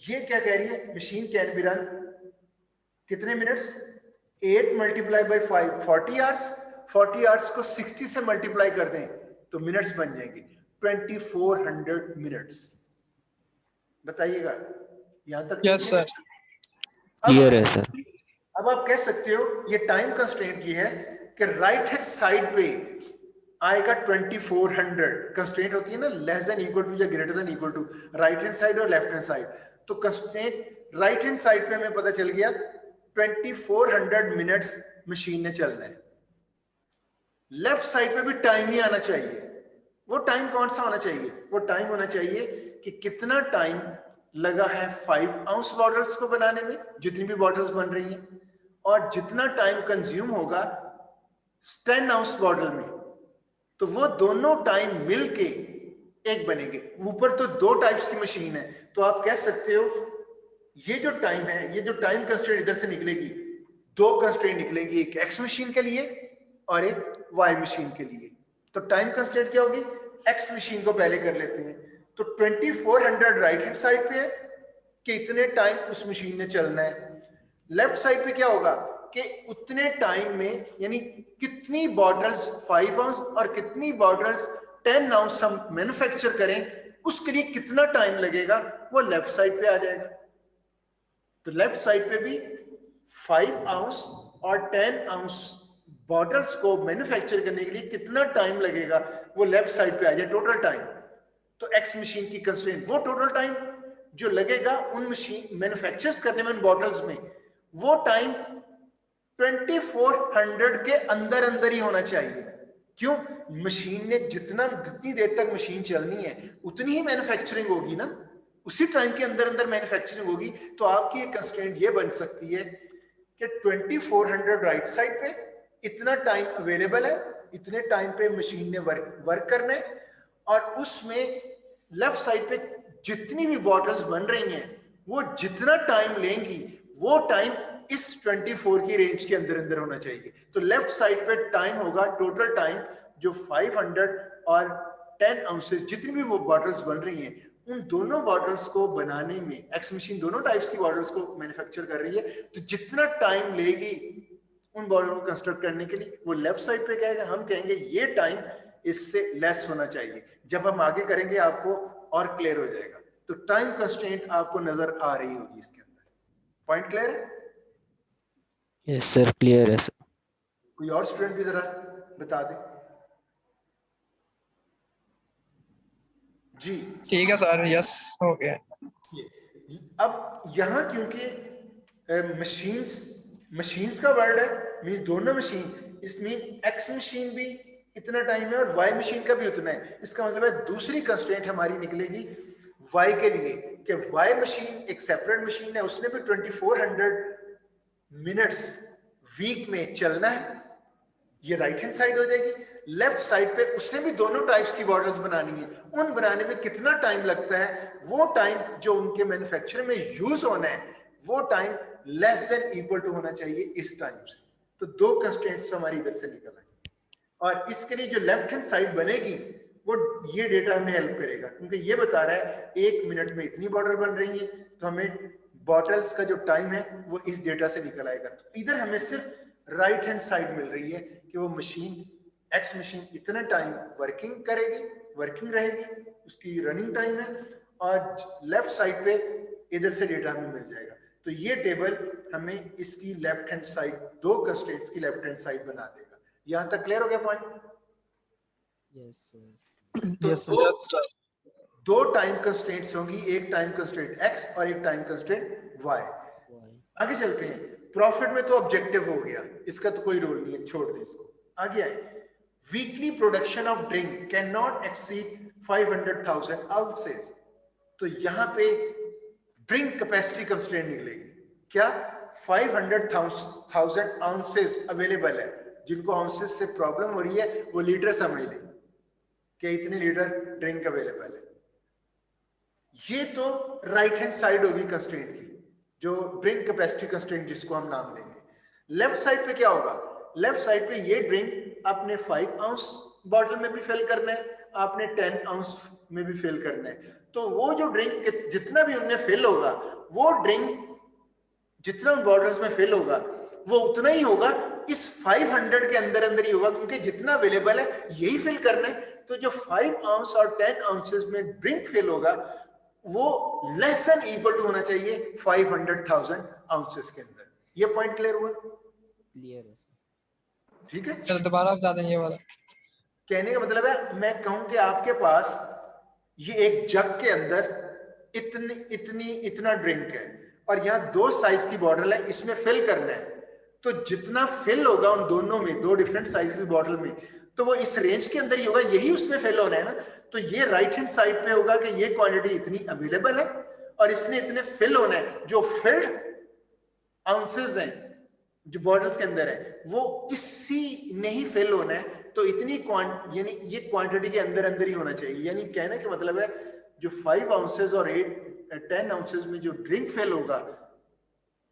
ये क्या कह रही है, मशीन कैन बी रन कितने minutes, 8 multiply by 5 40 hours. 40 hours को 60 से मल्टीप्लाई कर दें तो मिनट्स बन जाएंगे 2400 मिनट्स। बताइएगा यहां तक? Yes sir. क्लियर है सर। अब आप कह सकते हो ये टाइम कंस्ट्रेंट ये है कि राइट हैंड साइड पे आएगा 2400। कंस्ट्रेंट होती है ना लेस देन इक्वल टू या greater than equal to, right hand side और लेफ्ट हैंड साइड। तो कंस्ट्रेंट राइट हैंड साइड पे हमें पता चल गया 2400 मिनट्स मशीन ने चलना है। लेफ्ट साइड पे भी टाइम ही आना चाहिए। वो टाइम कौन सा होना चाहिए? वो टाइम होना चाहिए कि कितना टाइम लगा है 5 आउंस बॉटल्स को बनाने में, जितनी भी बॉटल्स बन रही हैं, और जितना टाइम कंज्यूम होगा 10 आउंस बॉटल में, तो वो दोनों टाइम मिलके एक बनेंगे। ऊपर तो 2 टाइप्स की मशीन है, तो आप कह सकते हो ये जो टाइम है, ये जो टाइम कंस्ट्रेंट इधर से निकलेगी, 2 कंस्ट्रेंट निकलेगी, एक एक्स मशीन के लिए और एक वाई मशीन के लिए। तो टाइम कंस्ट्रेंट क्या होगी, एक्स मशीन को पहले कर लेते हैं। तो 2400 राइट हैंड साइड पे है कि इतने टाइम उस मशीन ने चलना है। लेफ्ट साइड पे क्या होगा कि उतने टाइम में, यानी कितनी बॉटल्स 5 आउंस और कितनी बॉटल्स 10 आउंस हम मैन्युफैक्चर करें, उसके लिए कितना टाइम लगेगा, वो लेफ्ट साइड पे आ जाएगा। तो लेफ्ट साइड पे भी 5 आउंस और 10 आउंस बॉटल्स को मैन्युफैक्चर करने के लिए कितना टाइम लगेगा वो लेफ्ट साइड पे आ जाए, टोटल टाइम। तो एक्स मशीन की कंस्ट्रेंट, वो टोटल टाइम जो लगेगा उन मशीन मैन्युफैक्चर्स करने में, उन बॉटल्स में, वो टाइम 2400 के अंदर अंदर ही होना चाहिए। क्यों? मशीन ने जितनी देर तक मशीन चलनी है उतनी ही मैन्युफैक्चरिंग होगी ना, उसी टाइम के अंदर अंदर मैन्युफैक्चरिंग होगी। तो आपकी एक कंस्ट्रेंट ये बन सकती है कि 2400 राइट साइड पे इतना टाइम अवेलेबल है, इतने टाइम पे मशीन ने वर्क करना है, और उसमें लेफ्ट साइड पे जितनी भी बॉटल्स बन रही हैं वो जितना टाइम लेंगी वो टाइम इस 24 की रेंज के अंदर अंदर होना चाहिए। तो लेफ्ट साइड पे टाइम होगा, टोटल टाइम जो 500 और 10 आउंसेस जितनी भी वो बॉटल्स बन रही हैं, उन दोनों बॉटल्स को बनाने में एक्स मशीन दोनों टाइप्स की बॉटल्स को मैन्युफैक्चर कर रही है, तो जितना टाइम लेगी उन बॉटल को कंस्ट्रक्ट करने के लिए वो लेफ्ट साइड पे कहेगा, हम कहेंगे ये टाइम इससे लेस होना चाहिए। जब हम आगे करेंगे आपको और क्लियर हो जाएगा। तो टाइम कंस्ट्रेंट आपको नजर आ रही होगी इसके अंदर। पॉइंट क्लियर है? यस सर, क्लियर है सर। कोई और स्टूडेंट भी जरा बता दे जी। ठीक है सर, यस हो गया। अब यहां क्योंकि मशीन्स का वर्ड है, मीन दोनों मशीन, इस मीन एक्स मशीन भी इतना टाइम है और वाई मशीन का भी उतना है। इसका मतलब है दूसरी कंस्ट्रेंट हमारी निकलेगी वाई के लिए कि वाई मशीन एक सेपरेट मशीन है, उसने भी 2400 मिनट्स वीक में चलना है। ये राइट हैंड साइड हो जाएगी। लेफ्ट साइड पे उसने भी दोनों टाइप्स की बॉटल्स बनानी है, उन बनाने में कितना टाइम लगता है, वो टाइम जो उनके मैन्युफैक्चर में यूज होना है वो time less than equal to होना चाहिए इस टाइम से। तो दो कंस्ट्रेंट्स हमारी इधर से निकल आएंगे, और इसके लिए जो लेफ्ट हैंड साइड बनेगी वो ये डेटा हमें हेल्प करेगा, क्योंकि ये बता रहा है 1 मिनट में इतनी बॉटल बन रही है, तो हमें बॉटल्स का जो टाइम है वो इस डेटा से निकल आएगा। तो इधर हमें सिर्फ राइट हैंड साइड मिल रही है कि वो मशीन एक्स मशीन इतना टाइम वर्किंग करेगी, वर्किंग रहेगी, उसकी रनिंग टाइम है, और लेफ्ट साइड पे इधर से डेटा हमें मिल जाएगा। तो ये टेबल हमें इसकी लेफ्ट हैंड साइड, दो कंस्ट्रेंट्स की लेफ्ट हैंड साइड बना देगा। यहां तक क्लियर हो गया पॉइंट? Yes sir. तो यस सर। दो टाइम कंस्ट्रेंट्स होंगी, एक टाइम कंस्ट्रेंट एक्स और एक टाइम कंस्ट्रेंट वाई। आगे चलते हैं। प्रॉफिट में तो ऑब्जेक्टिव हो गया, इसका तो कोई रोल नहीं है, छोड़ दें इसको। आगे आए, weekly production of drink can not exceed 500,000 ounces. तो यहां पे ड्रिंक कैपेसिटी कंस्ट्रेंट निकलेगी। क्या? 500,000 आउंसेस अवेलेबल है। जिनको आउंसेस से प्रॉब्लम हो रही है वो लीटर समझ लें कि इतने लीटर ड्रिंक अवेलेबल है। ये तो राइट हैंड साइड होगी कंस्ट्रेंट की, जो ड्रिंक कैपेसिटी कंस्ट्रेंट जिसको हम नाम देंगे। लेफ्ट साइड पे क्या होगा? लेफ्ट साइड पे ये ड्रिंक आपने 5 आउंस बॉटल में भी फिल करना है, आपने 10 आउंस में भी फिल करना है। तो वो जो ड्रिंक जितना भी उनमें फिल होगा, वो ड्रिंक जितना उन बॉटल्स में फिल होगा वो उतना ही होगा, इस 500 के अंदर अंदर ही होगा, क्योंकि जितना अवेलेबल है यही फिल करना है। तो जो 5 आउंस और 10 आउंसेस में ड्रिंक फिल होगा वो लेस देन इक्वल टू होना चाहिए 500,000 आउंसेस के अंदर। ये पॉइंट क्लियर हुआ? क्लियर है सर। ठीक है। सर दोबारा बता दें ये वाला। कहने का मतलब है, मैं कहूं कि आपके पास ये एक जग के अंदर इतना ड्रिंक है और यहाँ 2 साइज की बॉटल है, इसमें फिल करना है। तो जितना फिल होगा उन दोनों में, 2 डिफरेंट साइज की बॉटल में, तो वो इस रेंज के अंदर ही होगा, यही उसमें फिल होना है ना। तो ये राइट हैंड साइड पे होगा कि ये क्वांटिटी इतनी अवेलेबल है और इसने इतने फिल होना है। जो फिल्ड आउंसेस हैं जो बॉटल्स के अंदर है वो इसी ने ही फिल होना है। तो इतनी यानी ये क्वांटिटी के अंदर अंदर ही होना चाहिए। यानी कहने का मतलब है जो 5 आउंसेस और 10 आउंसेस में जो ड्रिंक फिल होगा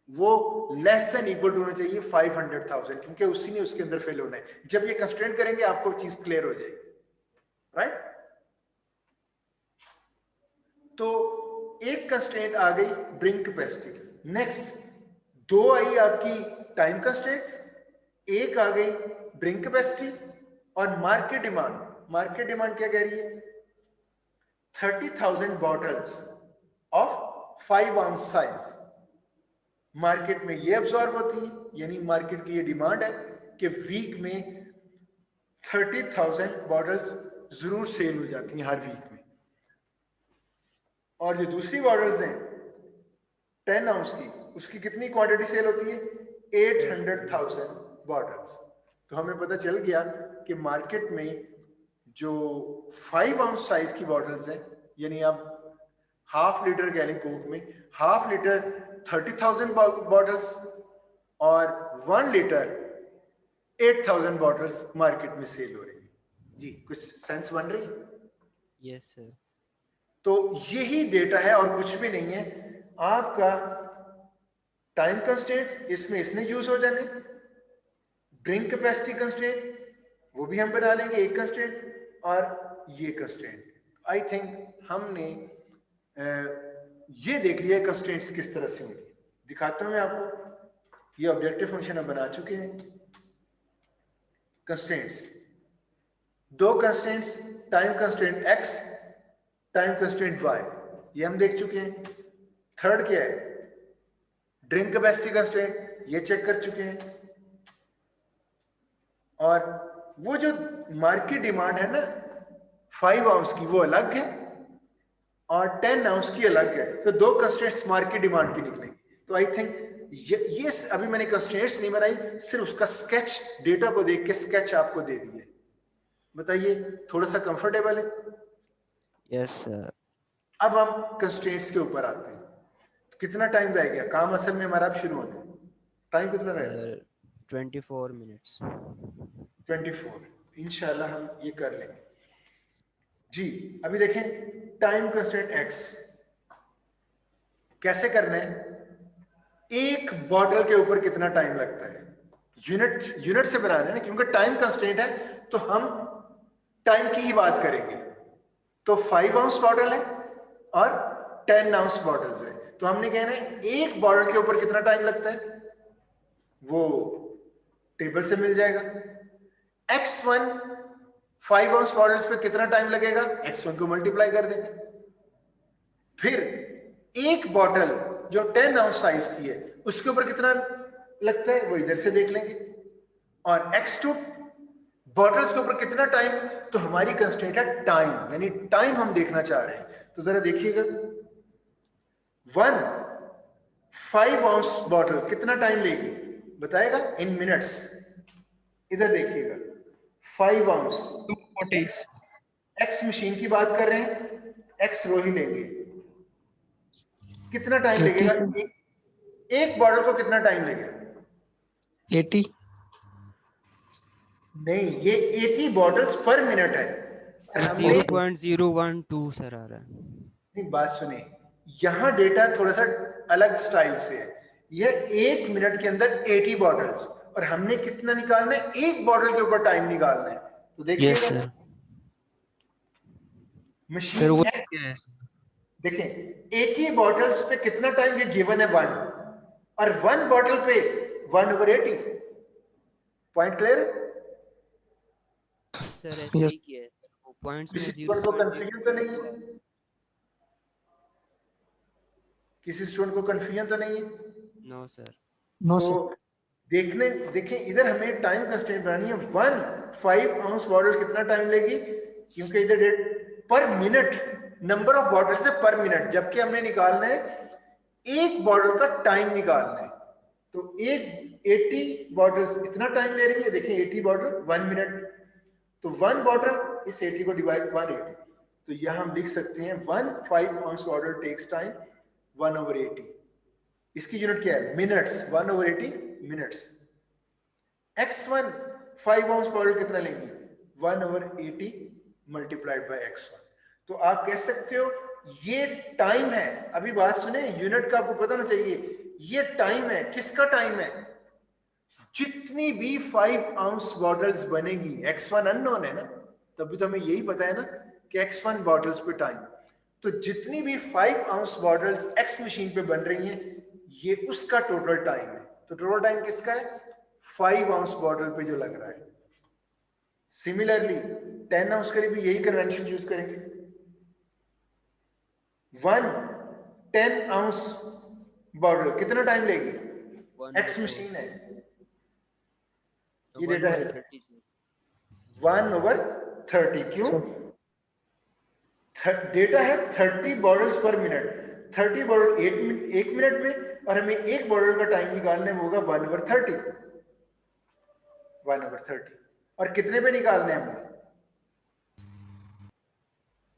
वो लेस देन इक्वल टू होना चाहिए 500,000, क्योंकि उसी ने उसके अंदर फिल होना है। जब ये कंस्ट्रेंट करेंगे आपको चीज क्लियर हो जाएगी, राइट? तो एक कंस्ट्रेंट आ गई ड्रिंक कैपेसिटी। नेक्स्ट 2 आई आपकी टाइम कंस्ट्रेंट्स, एक आ गई ड्रिंक कैपेसिटी और मार्केट डिमांड। मार्केट डिमांड क्या कह रही है? 30,000 bottles of 5 ounce size. Market में ये अब्सॉर्ब होती है, यानी मार्केट की ये डिमांड है कि वीक में 30,000 बॉटल्स जरूर सेल हो जाती हैं हर वीक में। और जो दूसरी बॉटल्स हैं 10 आउंस की, उसकी कितनी क्वांटिटी सेल होती है? 800,000 बॉटल्स। तो हमें पता चल गया कि मार्केट में जो 5 आउंस साइज की बॉटल्स हैं, यानी आप हाफ लीटर कह लें कोक में, हाफ लीटर 30,000 बॉटल्स और 1 लीटर 8,000 बॉटल्स मार्केट में सेल हो रही है। जी, कुछ सेंस बन रही है? Yes sir. तो यही डेटा है और कुछ भी नहीं है। आपका टाइम कंस्ट्रेंट्स इसमें इसने यूज हो जाने, ड्रिंक कैपेसिटी कंस्ट्रेंट वो भी हम बना लेंगे एक कंस्ट्रेंट, और ये कंस्ट्रेंट। आई थिंक हमने ये देख लिया कंस्ट्रेंट्स किस तरह से होंगी। दिखाता हूं मैं आपको। ये ऑब्जेक्टिव फंक्शन हम बना चुके हैं। कंस्ट्रेंट्स, दो constraints, time constraint x, time constraint y, ये हम देख चुके हैं। थर्ड क्या है? ड्रिंक कैपेसिटी कंस्ट्रेंट, ये चेक कर चुके हैं। और वो जो मार्केट डिमांड है ना 5 आउंस की, वो अलग है और 10 आउंस की अलग है। तो दो कंस्ट्रेंट्स मार्केट डिमांड की निकलेंगी। तो आई थिंक ये अभी मैंने कंस्ट्रेंट्स नहीं बनाई, सिर्फ उसका स्केच, डेटा को देख के स्केच आपको दे दिए। बताइए, थोड़ा सा कंफर्टेबल है? Yes sir. अब हम कंस्ट्रेंट्स के ऊपर आते हैं। तो कितना टाइम रह गया? काम असल में हमारा अब शुरू होने, टाइम कितना रह गया? 24 मिनट्स। 24। इंशाल्लाह हम ये कर लेंगे जी। अभी देखें टाइम कंस्ट्रेंट x कैसे करना है। एक बॉटल के ऊपर कितना टाइम लगता है, यूनिट से बनाना है ना, क्योंकि टाइम कंस्ट्रेंट है तो हम टाइम की ही बात करेंगे। तो 5 आउंस बॉटल है और 10 आउंस बॉटल्स है, तो हमने कहना है एक बॉटल के ऊपर कितना टाइम लगता है, वो टेबल से मिल जाएगा। x1 5 आउंस बॉटल्स पे कितना टाइम लगेगा, x1 को मल्टीप्लाई कर देंगे। फिर एक बॉटल जो 10 आउंस साइज की है उसके ऊपर कितना लगता है, वो इधर से देख लेंगे। और x2 बॉटल्स के ऊपर कितना टाइम, तो हमारी कंस्ट्रेंट है टाइम, यानी टाइम हम देखना चाह रहे हैं। तो जरा देखिएगा, 1 5 आउंस बॉटल कितना टाइम लेगी, बताएगा इन मिनट्स। इधर देखिएगा, 5 आउंस 240 एक्स मशीन की बात कर रहे हैं, एक्स रो ही लेंगे। कितना टाइम 80 लगेगा एक बॉटल को, कितना टाइम लगेगा? 80 नहीं, ये 80 बॉटल्स पर मिनट है। 0.012 सर आ रहा है। नहीं, बात सुने, यहां डेटा थोड़ा सा अलग स्टाइल से है। यह 1 मिनट के अंदर 80 बॉटल्स, और हमने कितना निकालना है, एक बॉटल के ऊपर टाइम निकालना है। तो यस देखिए सर। सर मशीन वो है, क्या है? देखें 80 बॉटल्स पे कितना टाइम, ये गिवन है 1, और 1 बॉटल पे 1/80। पॉइंट क्लियर है? सर ऐसे Yes. ही किया है वो पॉइंट्स में किसी स्टूडेंट को 0.0 कंफ्यूजन तो नहीं है? किसी स्टूडेंट को कंफ्यूजन तो नहीं है? No sir. नो तो सर देखें इधर हमें टाइम कंस्ट्रेंट बनानी है। 1 5 आउंस बॉटल कितना टाइम लेगी, क्योंकि इधर डेट पर मिनट, नंबर ऑफ बॉटल से पर मिनट, जबकि हमने निकालना है एक बॉटल का टाइम निकालना है। तो एक 80 बॉटल्स इतना टाइम ले रही है, देखिए 80 बॉटल 1 मिनट, तो 1 बॉटल इस 80 को डिवाइड 180, तो यहां हम लिख सकते हैं 1 5 आउंस बॉटल टेक्स टाइम 1/80। इसकी यूनिट क्या है, minutes, 1/80 minutes. x1 5 ounce bottle कितना लेंगी, 1/80 मल्टीप्लाइड बाय x1। तो आप कह सकते हो ये टाइम है। अभी बात सुने, यूनिट का आपको पता होना चाहिए, ये टाइम है। किसका टाइम है? जितनी भी 5 आउंस बॉटल्स बनेगी, x1 अननोन है ना, तभी तो हमें यही पता है ना कि x1 बॉटल्स पे टाइम, तो जितनी भी 5 आउंस बॉटल्स x मशीन पे बन रही हैं, ये उसका टोटल टाइम है। तो टोटल टाइम किसका है, 5 आउंस बॉटल पे जो लग रहा है। सिमिलरली 10 आउंस के लिए भी यही कन्वेंशन यूज करेंगे। 1 10 आउंस बॉटल कितना टाइम लेगी, एक्स मशीन है, तो ये 1 डेटा over है 30 सर। 1/30। क्यों? डेटा है 30 बॉटल्स पर मिनट, 30 बॉटल एक मिनट में, और हमें एक बॉटल का टाइम निकालने में होगा 1/30। 1/30 और कितने पे निकालने हैं हमने?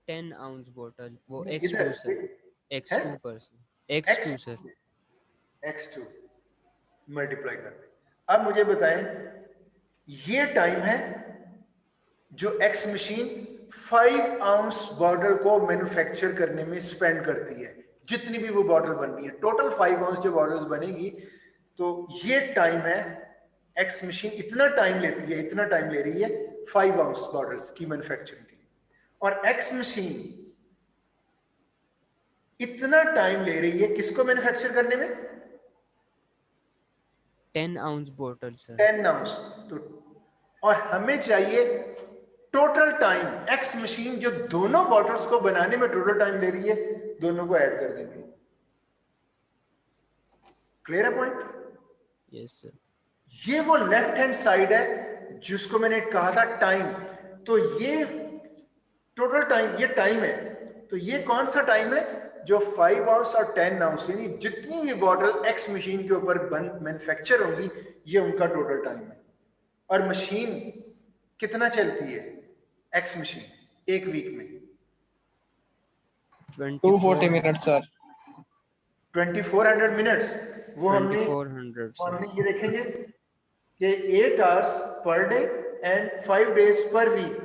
10 ounce बॉटल, वो नहीं, x2 इधर सर, है x2 पर sir, x2 x sir. x2 multiply कर दें। अब मुझे बताएं, ये टाइम है जो एक्स मशीन 5 आउंस बॉटल को मैन्युफैक्चर करने में स्पेंड करती है। जितनी भी वो बॉटल बन रही है, टोटल 5 आउंस जो बॉटल्स बनेगी, तो ये टाइम है, एक्स मशीन इतना टाइम लेती है, इतना टाइम ले रही है 5 आउंस बॉटल्स की मैन्युफैक्चरिंग के लिए, और एक्स मशीन इतना टाइम ले रही है किसको मैन्युफैक्चर करने में? 10 ounce बॉटल सर। 10 आउंस। तो और हमें चाहिए टोटल टाइम, एक्स मशीन जो दोनों बॉटल्स को बनाने में टोटल टाइम ले रही है, दोनों को ऐड कर देंगे। क्लियर है पॉइंट? Yes sir. ये वो लेफ्ट हैंड साइड है जिसको मैंने कहा था टाइम। तो ये टोटल टाइम, ये टाइम है। तो ये कौन सा टाइम है? जो 5 आउंस और 10 आउंस, यानी जितनी भी बॉटल एक्स मशीन के ऊपर मैन्युफैक्चर होंगी, ये उनका टोटल टाइम है। और मशीन कितना चलती है एक्स मशीन एक वीक में? 240 minutes sir. 2400 मिनट्स। वो हमने 2400 सर। ये देखेंगे कि 8 hours per day and 5 days per week,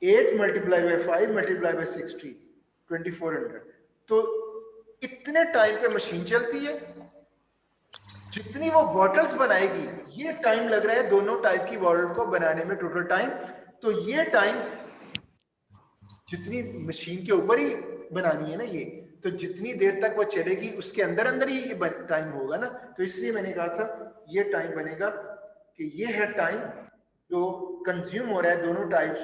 8 multiply by 5 multiply by 60, 2400। तो इतने टाइम पे मशीन चलती है। जितनी वो बॉटल्स बनाएगी, ये टाइम लग रहा है दोनों टाइप की बॉटल को बनाने में, टोटल टाइम। तो ये टाइम जितनी मशीन के ऊपर ही बनानी है ना ये, तो जितनी देर तक वो चलेगी उसके अंदर अंदर ही ये टाइम होगा ना। तो इसलिए मैंने कहा था ये टाइम बनेगा कि ये है टाइम जो कंज्यूम हो रहा है दोनों टाइप्स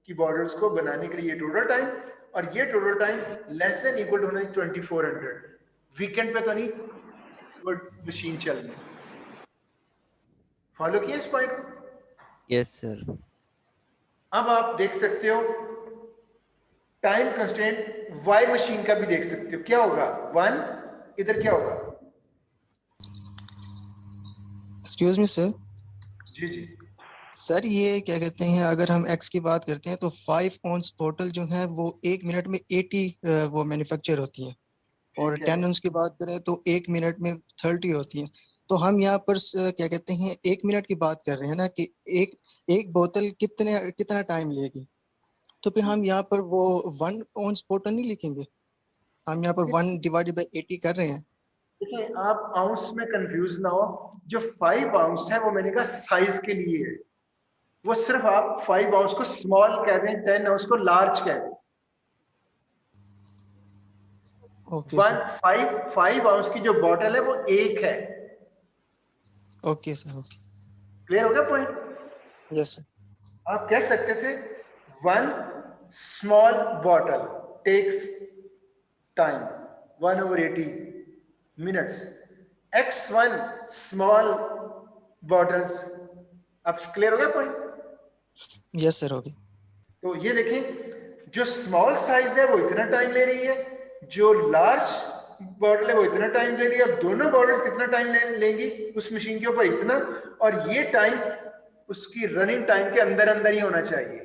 की बॉटल्स को बनाने के लिए, टोटल टाइम। और ये total time less than equal होना है 2400। वीकेंड पे तो नहीं वो मशीन चल रही। फॉलो किया इस पॉइंट को? Yes sir. अब आप देख सकते हो टाइम कंस्ट्रेंट वाई मशीन का भी देख सकते हो। क्या होगा? 1, इधर क्या होगा? Excuse me sir. जी जी। सर ये क्या कहते हैं, अगर हम एक्स की बात करते हैं तो 5 ऑन्स बोतल जो है वो 1 मिनट में 80 वो मैन्युफैक्चर होती है, और ठीक है। 10 ऑन्स की बात करें तो 1 मिनट में 30 होती है। तो हम यहाँ पर क्या कहते हैं 1 मिनट की बात कर रहे हैं ना, कि एक बोतल कितना टाइम लेगी। तो फिर हम यहाँ पर वो 1 ऑन्स बोतल नहीं लिखेंगे, हम यहाँ पर 1 डिवाइडेड बाय 80 कर रहे हैं। देखिए, आप आउंस में कंफ्यूज ना हो। जो 5 आउंस है वो मैंने कहा साइज के लिए है। वो सिर्फ आप 5 आउंस को स्मॉल कह दें, 10 आउंस को लार्ज कह दें। Okay sir. 5 आउंस की जो बॉटल है वो एक है। Okay sir. ओके। क्लियर हो गया पॉइंट? Yes sir. आप कह सकते थे 1 small bottle takes time 1/80 minutes, x1 small bottles. अब क्लियर हो गया पॉइंट? Yes sir. ओके। तो ये देखें, जो स्मॉल साइज है वो इतना टाइम ले रही है, जो लार्ज बॉटल है वो इतना टाइम ले रही है। अब दोनों बॉटल्स कितना टाइम लेंगी उस मशीन के ऊपर? इतना। और ये टाइम उसकी रनिंग टाइम के अंदर अंदर ही होना चाहिए।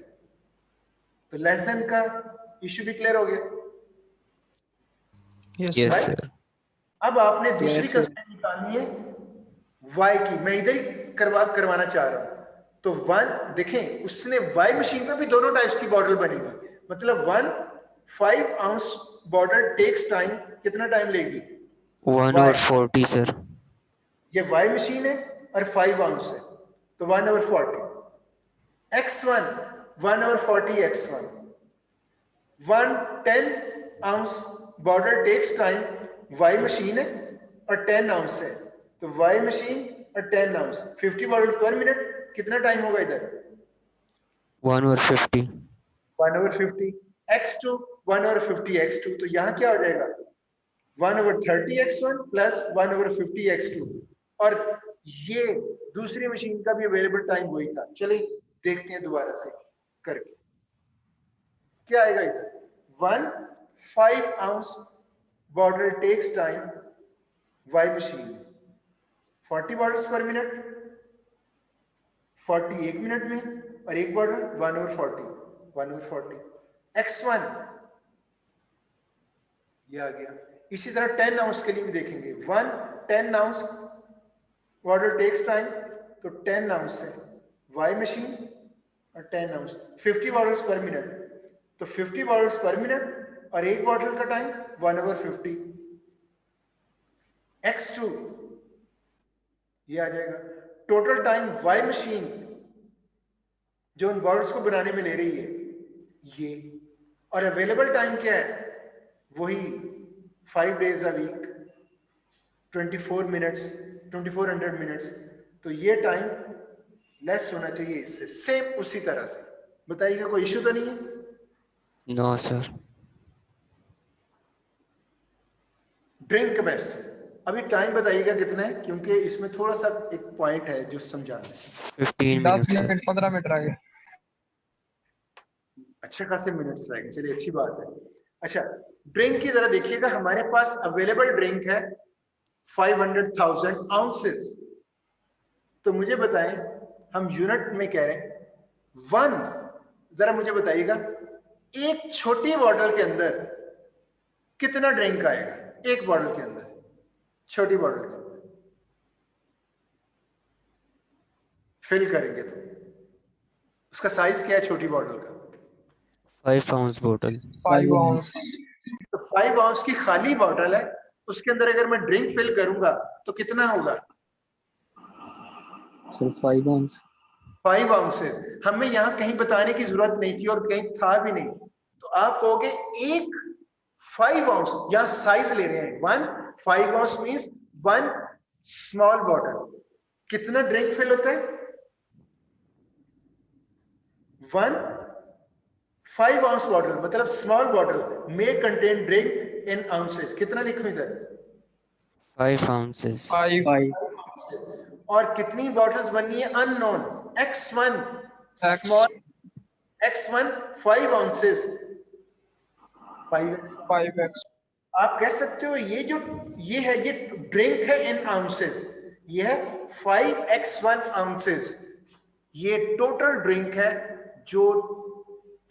तो लेसन का इश्यू भी क्लियर हो गया। Yes yes sir. सर। अब आपने दूसरी Yes, sir. कंस्ट्रेंट निकालनी है वाई की। मैं इधर ही करवाना चाह रहा हूं। तो 1 देखें, उसने वाई मशीन पे भी दोनों टाइप्स की बॉटल बनेगी। मतलब 5 आउंस बॉटल टेक्स टाइम, कितना टाइम लेगी? 1 over 40 सर। ये वाई मशीन है और 5 आउंस है, तो 1/40। x1 1/40 x1। 10 ounce bottle takes time, Y machine है और 10 आउंस है, तो वाई मशीन और 10 आउंस, 50 बॉटल पर मिनट। कितना टाइम होगा इधर? 1 over 50। 1/50 x2 1/50 x2। तो यहां क्या हो जाएगा? 1/30 x1 प्लस 1/50 x2। और ये दूसरी मशीन का भी अवेलेबल टाइम वही था। चलिए देखते हैं दोबारा से करके क्या आएगा इधर। 1 5 ounce bottle takes time Y machine 40 bottles per minute, 40 1 minute में, और एक बॉटल 1 over 40 x1 ये आ गया। इसी तरह 10 ounce के लिए भी देखेंगे। 1 10 ounce बॉटल टेक्स टाइम, तो 10 ounce है Y मशीन और 10 ounce 50 bottles per minute, तो 50 bottles per minute और एक बॉटल का टाइम 1 over 50 x2 ये आ जाएगा। टोटल टाइम Y मशीन जो उन बॉटल्स को बनाने में ले रही है ये, और अवेलेबल टाइम क्या है, वही 5 days a week 2400 मिनट्स, तो ये टाइम लेस होना चाहिए इससे। सेम उसी तरह से बताइएगा, कोई इश्यू तो नहीं है? No sir. ड्रिंक कैपेसिटी अभी टाइम बताइएगा कितना है, क्योंकि इसमें थोड़ा सा एक पॉइंट है जो समझाना है। 15 10 मिनट मिनट 15 मिनट रह गए। अच्छे खासे मिनट्स रह गए, चलिए अच्छी बात है। अच्छा ड्रिंक की तरह देखिएगा, हमारे पास अवेलेबल ड्रिंक है 500,000 ounces, तो मुझे बताएं हम यूनिट में कह रहे हैं 1, जरा मुझे बताइएगा एक छोटी बॉटल के अंदर कितना ड्रिंक आएगा, एक बॉटल के अंदर, छोटी बॉटल के अंदर फिल करेंगे तो उसका साइज क्या है छोटी बॉटल का? 5 ounce बोतल। 5 ounce तो 5 ounce की खाली बॉटल है, उसके अंदर अगर मैं ड्रिंक फिल करूंगा तो कितना होगा? Sir 5 ounce 5 ounces। हमें यहां कहीं बताने की जरूरत नहीं थी और कहीं था भी नहीं, तो आप कहोगे एक 5 ounce, यहां साइज ले रहे हैं 1 5 ounce मींस 1 स्मॉल बॉटल। कितना ड्रिंक फिल होता है? 1 5 ounce बॉटल, मतलब स्मॉल बॉटल में कंटेन ड्रिंक इन आउंसेस। कितना लिखूं इधर? 5 ounces। 5 और कितनी बॉटल्स बननी है? Unknown. x1 X small, x1 5 ounces 5x। 5x आप कह सकते हो ये है ये ड्रिंक है इन आउंसेस, ये है 5x1 ounces। ये टोटल ड्रिंक है जो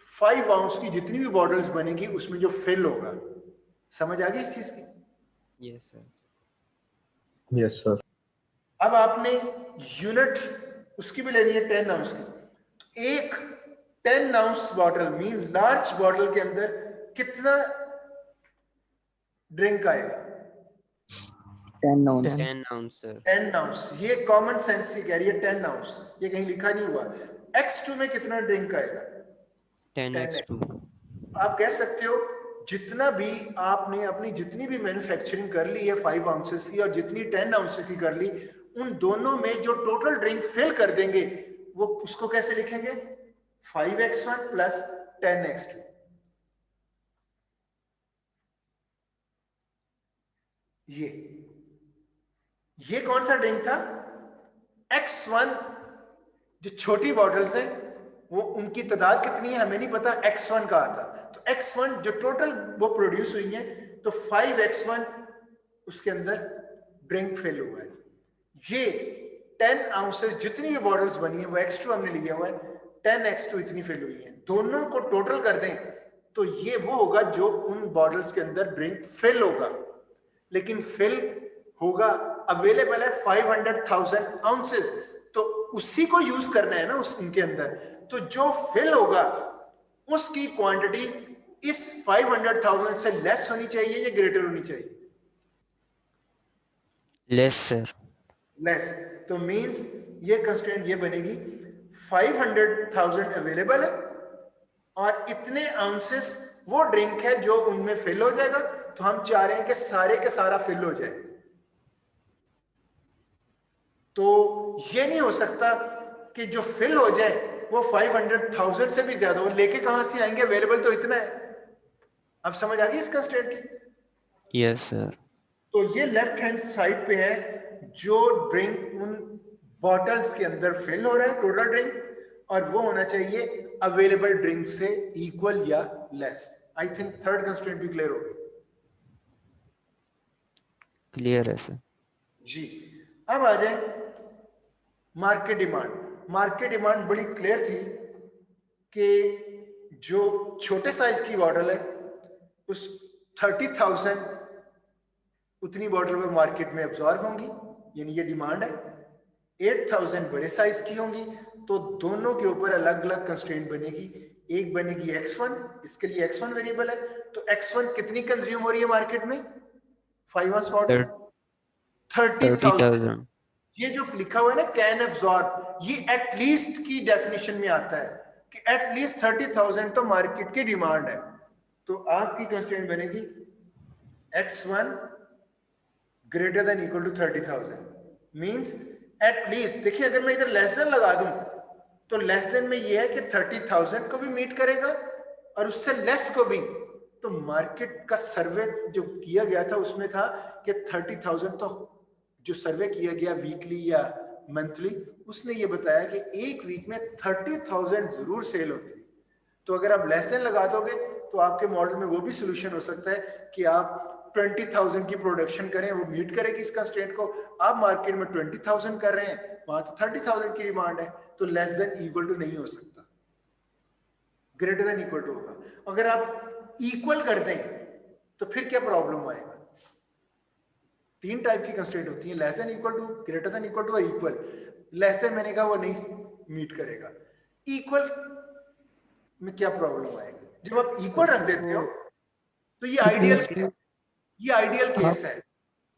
5 ounce की जितनी भी बॉटल्स बनेगी उसमें जो फिल होगा। समझ आ गई इस चीज की? Yes sir. Yes sir. अब आपने यूनिट उसकी भी लेनी है 10 ounce की, तो एक 10 ounce bottle mean large bottle के अंदर कितना ड्रिंक आएगा? 10 ounce 10 ounce सर। 10 ounce। ये कॉमन सेंस से कह रही है 10 ounce, ये कहीं लिखा नहीं हुआ। x2 में कितना ड्रिंक आएगा? 10x2। आप कह सकते हो जितना भी आपने अपनी जितनी भी मैन्युफैक्चरिंग कर ली है 5 ounces की और जितनी 10 ounces की कर ली, उन दोनों में जो टोटल ड्रिंक फिल कर देंगे वो उसको कैसे लिखेंगे? 5x1 plus 10x2। ये कौन सा ड्रिंक था? x1 जो छोटी बॉटल्स है वो उनकी तादाद कितनी है हमें नहीं पता, x1 कहा था, तो x1 जो टोटल वो प्रोड्यूस हुई है, तो 5x1 उसके अंदर ड्रिंक फिल हुआ है। ये 10 ounces जितनी भी बॉटल्स बनी है वो x2 हमने लिया हुआ है, 10x2 इतनी फिल हुई है। दोनों को टोटल कर दें तो ये वो होगा जो उन बॉटल्स के अंदर ड्रिंक फिल होगा, लेकिन फिल होगा अवेलेबल है 500,000 ounces, तो उसी को यूज करना है ना उस उनके अंदर। तो जो फिल होगा उसकी क्वांटिटी इस 500,000 से लेस होनी चाहिए या ग्रेटर होनी चाहिए? Less sir. लेस। तो मींस ये कंस्ट्रेंट ये बनेगी 500,000 अवेलेबल है और इतने आउंसेस वो ड्रिंक है जो उनमें फिल हो जाएगा, तो हम चाह रहे हैं कि सारे के सारा फिल हो जाए। तो ये नहीं हो सकता कि जो फिल हो जाए वो 500,000 से भी ज्यादा हो, लेके कहां से आएंगे? अवेलेबल तो इतना है। अब समझ आ गई इस कंस्ट्रेंट की? Yes sir. तो ये लेफ्ट हैंड साइड पे है जो ड्रिंक उन बॉटल्स के अंदर फिल हो रहा है टोटल ड्रिंक, और वो होना चाहिए अवेलेबल ड्रिंक से इक्वल या less. I think third constraint भी क्लियर हो गई। क्लियर है सर। जी, अब आ जाए मार्केट डिमांड। मार्केट डिमांड बड़ी क्लियर थी कि जो छोटे साइज की बॉटल है उस 30,000 उतनी बॉटल वो मार्केट में एब्जॉर्ब होंगी, यानी ये डिमांड है। 8,000 बड़े साइज की होंगी, तो दोनों के ऊपर अलग अलग कंस्ट्रेंट बनेगी। एक बनेगी X1, इसके लिए X1 वेरिएबल है, तो X1 कितनी कंज्यूम हो रही है मार्केट में? 5 ounce बॉटल 30,000। ये जो लिखा हुआ है ना कैन एब्जॉर्ब, ये एटलीस्ट की डेफिनेशन में आता है कि एटलीस्ट 30,000 तो मार्केट की डिमांड है। तो आपकी कंस्ट्रेंट बनेगी X1 greater than equal to 30,000, means at least. देखिए अगर मैं इधर लेस देन लगा दूं तो लेस देन में ये है कि 30,000 को भी मीट करेगा और उससे लेस को भी। तो मार्केट का सर्वे जो किया गया था उसमें था कि 30,000, तो जो सर्वे किया गया वीकली या मंथली, उसने ये बताया कि एक वीक में 30,000 जरूर सेल होती है। तो अगर आप लेस देन लगा दोगे तो आपके मॉडल में वो भी सोल्यूशन हो सकता है कि आप 20,000 की प्रोडक्शन करें, वो मीट करेगी इस कंस्ट्रेंट को। आप मार्केट में 20,000 कर रहे हैं, वहां तो 30,000 की डिमांड है, तो लेस देन इक्वल टू नहीं हो सकता, ग्रेटर देन इक्वल टू होगा। अगर आप इक्वल कर दें तो फिर क्या प्रॉब्लम आएगा? 3 टाइप की कंस्ट्रेंट होती है, less than equal to, greater than equal to और इक्वल। लेस देन मैंने कहा वो नहीं मीट करेगा। इक्वल में क्या प्रॉब्लम आएगा? जब आप इक्वल रख देते हो तो ये आइडियल केस है।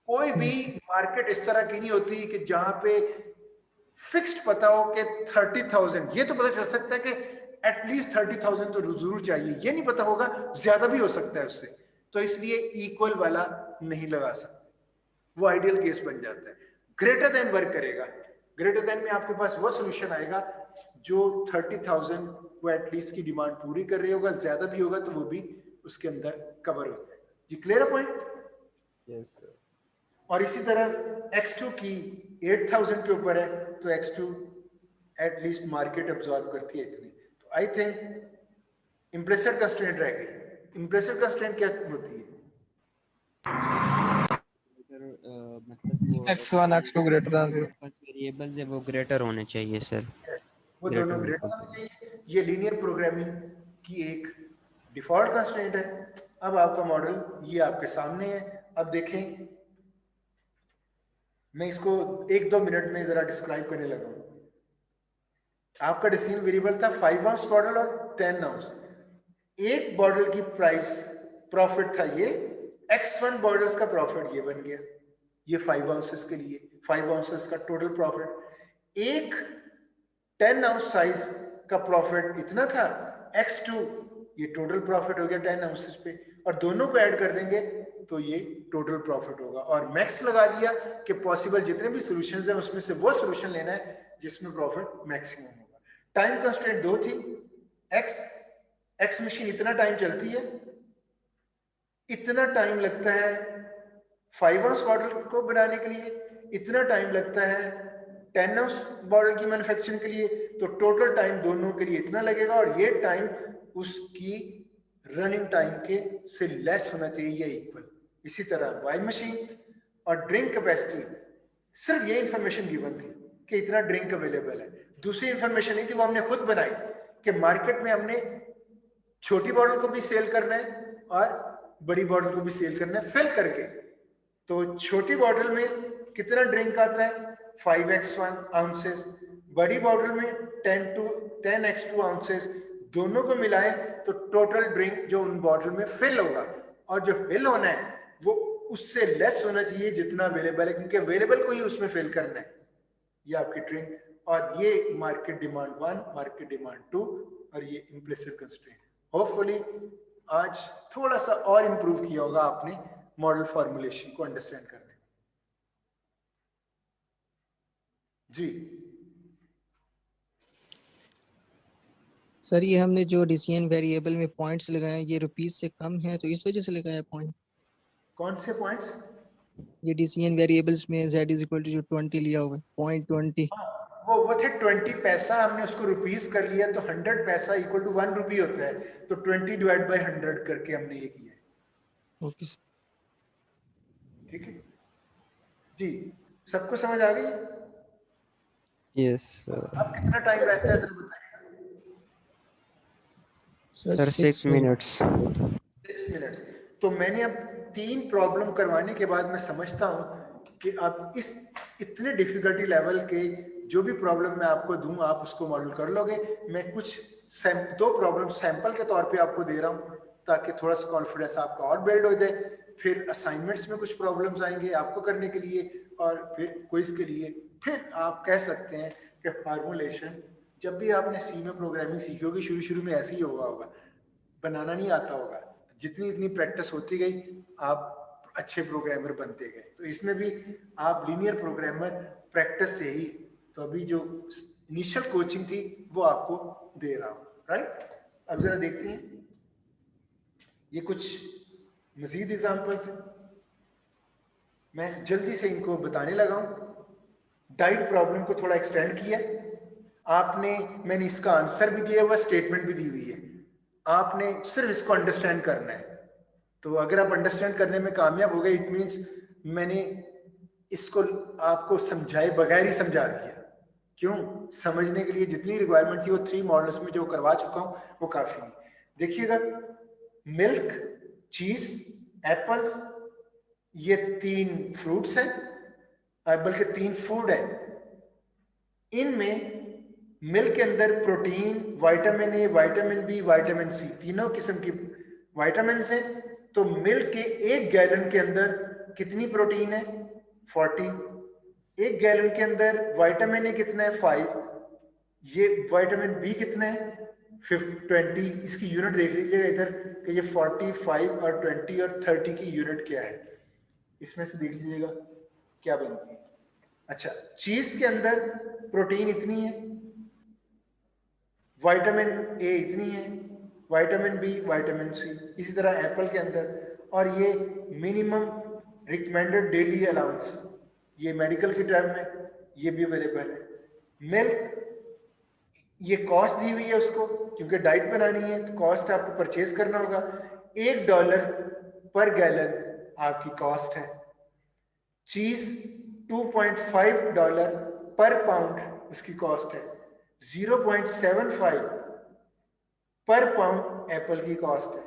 कोई भी मार्केट इस तरह की नहीं होती कि जहां पे फिक्स्ड पता हो कि 30,000, ये तो पता चल सकता है कि एटलीस्ट 30,000 तो जरूर चाहिए, ये नहीं पता होगा, ज्यादा भी हो सकता है उससे। तो इसलिए इक्वल वाला नहीं लगा सकते, वो आइडियल केस बन जाता है। ग्रेटर देन वर्क करेगा। ग्रेटर देन में आपके पास वो सोल्यूशन आएगा जो 30,000 वो एटलीस्ट की डिमांड पूरी कर रही होगा, ज्यादा भी होगा तो वो भी उसके अंदर कवर हो जाएगा। जी क्लियर है पॉइंट? Yes sir. और इसी तरह X2 की 8,000 के ऊपर है, तो X2 एटलीस्ट मार्केट एब्जॉर्ब करती है इतनी। तो आई थिंक इम्प्रेसर कंस्ट्रेंट रह गई। इम्प्रेसर कंस्ट्रेंट क्या होती है? मतलब वो X1 X2 greater than 0। Variables है वो ग्रेटर होने चाहिए सर। वो दोनों ग्रेटर होने चाहिए। ये लीनियर प्रोग्रामिंग की एक डिफॉल्ट कंस्ट्रेंट है। अब आपका मॉडल ये आपके सामने है। अब देखें, मैं इसको 1-2 मिनट में जरा डिस्क्राइब करने लगा हूं। आपका डिसीजन वेरिएबल था 5 ounce बॉटल और 10 ounce। एक बॉटल की प्राइस प्रॉफिट था ये, X1 बॉटल्स का प्रॉफिट ये बन गया, ये 5 ounces के लिए 5 ounces का टोटल प्रॉफिट। एक 10 ounce साइज का प्रॉफिट इतना था, X2 ये टोटल प्रॉफिट हो गया 10 ounces पे, और दोनों को ऐड कर देंगे तो ये टोटल प्रॉफिट होगा। और मैक्स लगा दिया कि पॉसिबल जितने भी सॉल्यूशंस हैं उसमें से वो सॉल्यूशन लेना है जिसमें प्रॉफिट मैक्सिमम होगा। टाइम कंस्ट्रेंट 2 थी। एक्स मशीन इतना टाइम चलती है, इतना टाइम लगता है 5 ounce बॉटल को बनाने के लिए, इतना टाइम लगता है 10 ounce बॉटल की मैन्युफैक्चरिंग के लिए, तो टोटल टाइम दोनों के लिए इतना लगेगा, और ये टाइम उसकी रनिंग टाइम के से लेस होना चाहिए या इक्वल। इसी तरह वाई मशीन और ड्रिंक कैपेसिटी, सिर्फ ये इंफॉर्मेशन गिवन थी कि इतना ड्रिंक अवेलेबल है, दूसरी इंफॉर्मेशन नहीं थी, वो हमने खुद बनाई कि मार्केट में हमने छोटी बॉटल को भी सेल करना है और बड़ी बॉटल को भी सेल करना है फिल करके। तो छोटी बॉटल में कितना ड्रिंक आता है 5x1 ounces, बड़ी बॉटल में 10x2 ounces, दोनों को मिलाएं तो टोटल ड्रिंक जो उन बॉटल में फिल होगा, और जो फिल होना है वो उससे लेस होना चाहिए जितना अवेलेबल है, क्योंकि अवेलेबल को ही उसमें फिल करना है। ये आपकी ड्रिंक, और ये मार्केट डिमांड 1, मार्केट डिमांड 2, और ये इम्प्लिसिट कंस्ट्रेंट। होपफुली आज थोड़ा सा और इंप्रूव किया होगा आपने मॉडल फॉर्मुलेशन को अंडरस्टैंड करने में। जी सर, ये हमने जो डिसीजन वेरिएबल में पॉइंट्स लगाए ये रुपीस से कम है, तो इस वजह से लगाया पॉइंट। कौन से पॉइंट्स? ये डिसीजन वेरिएबल्स में z इज इक्वल टू जो 20 लिया हुआ है 0.20 वो थे 20 पैसा, हमने उसको रुपीस कर लिया तो 100 पैसा इक्वल टू 1 रुपी होता है, तो 20 डिवाइड बाय 100 करके हमने ये किया है। ओके ठीक है जी, सबको समझ आ गई? यस अब कितना टाइम रहता है जरा बताइएगा। Sir 6 minutes. 6 मिनट्स। तो मैंने अब 3 प्रॉब्लम करवाने के बाद मैं समझता हूँ कि आप इस इतने डिफिकल्टी लेवल के जो भी प्रॉब्लम मैं आपको दूं आप उसको मॉडल कर लोगे। मैं कुछ 2 प्रॉब्लम सैंपल के तौर पे आपको दे रहा हूँ ताकि थोड़ा सा कॉन्फिडेंस आपका और बिल्ड हो जाए। फिर असाइनमेंट्स में कुछ प्रॉब्लम्स आएंगे आपको करने के लिए और फिर क्विज के लिए। फिर आप कह सकते हैं कि फार्मूलेशन, जब भी आपने सी में प्रोग्रामिंग सीखी होगी शुरू में ऐसे ही होगा, बनाना नहीं आता होगा, जितनी इतनी प्रैक्टिस होती गई आप अच्छे प्रोग्रामर बनते गए। तो इसमें भी आप लीनियर प्रोग्रामर प्रैक्टिस से ही, तो अभी जो इनिशियल कोचिंग थी वो आपको दे रहा हूँ, राइट। अब जरा देखते हैं ये कुछ मजीद एग्जांपल्स हैं, मैं जल्दी से इनको बताने लगा हूँ। डाइट प्रॉब्लम को थोड़ा एक्सटेंड किया आपने, मैंने इसका आंसर भी दिया हुआ, स्टेटमेंट भी दी हुई है, आपने सिर्फ इसको अंडरस्टैंड करना है। तो अगर आप अंडरस्टैंड करने में कामयाब हो गए, इट मीन्स मैंने इसको आपको समझाए बगैर ही समझा दिया। क्यों? समझने के लिए जितनी रिक्वायरमेंट थी वो 3 मॉडल्स में जो करवा चुका हूं वो काफी है। देखिएगा, मिल्क, चीज, एप्पल्स, ये 3 फ्रूट्स हैं, बल्कि 3 फूड है। इनमें मिल्क के अंदर protein, vitamin A, vitamin B, vitamin C, तीनों किस्म की विटामिन है। तो मिल्क के 1 गैलन के अंदर कितनी प्रोटीन है? 40। 1 गैलन के अंदर विटामिन ए कितना है? 5। ये विटामिन बी कितना है? 20। इसकी यूनिट देख लीजिएगा इधर कि ये 45 और 20 और 30 की यूनिट क्या है, इसमें से देख लीजिएगा क्या बनती है। अच्छा, चीज के अंदर प्रोटीन इतनी है, विटामिन ए इतनी है, विटामिन बी, विटामिन सी। इसी तरह एप्पल के अंदर, और ये मिनिमम रिकमेंडेड डेली अलाउंस, ये मेडिकल की टर्म में ये भी अवेलेबल है। मिल्क, ये कॉस्ट दी हुई है उसको, क्योंकि डाइट बनानी है तो कॉस्ट आपको परचेज करना होगा। $1 पर गैलन आपकी कॉस्ट है। चीज $2.5 पर पाउंड उसकी कॉस्ट है। 0.75 पर पाउंड एप्पल की कॉस्ट है।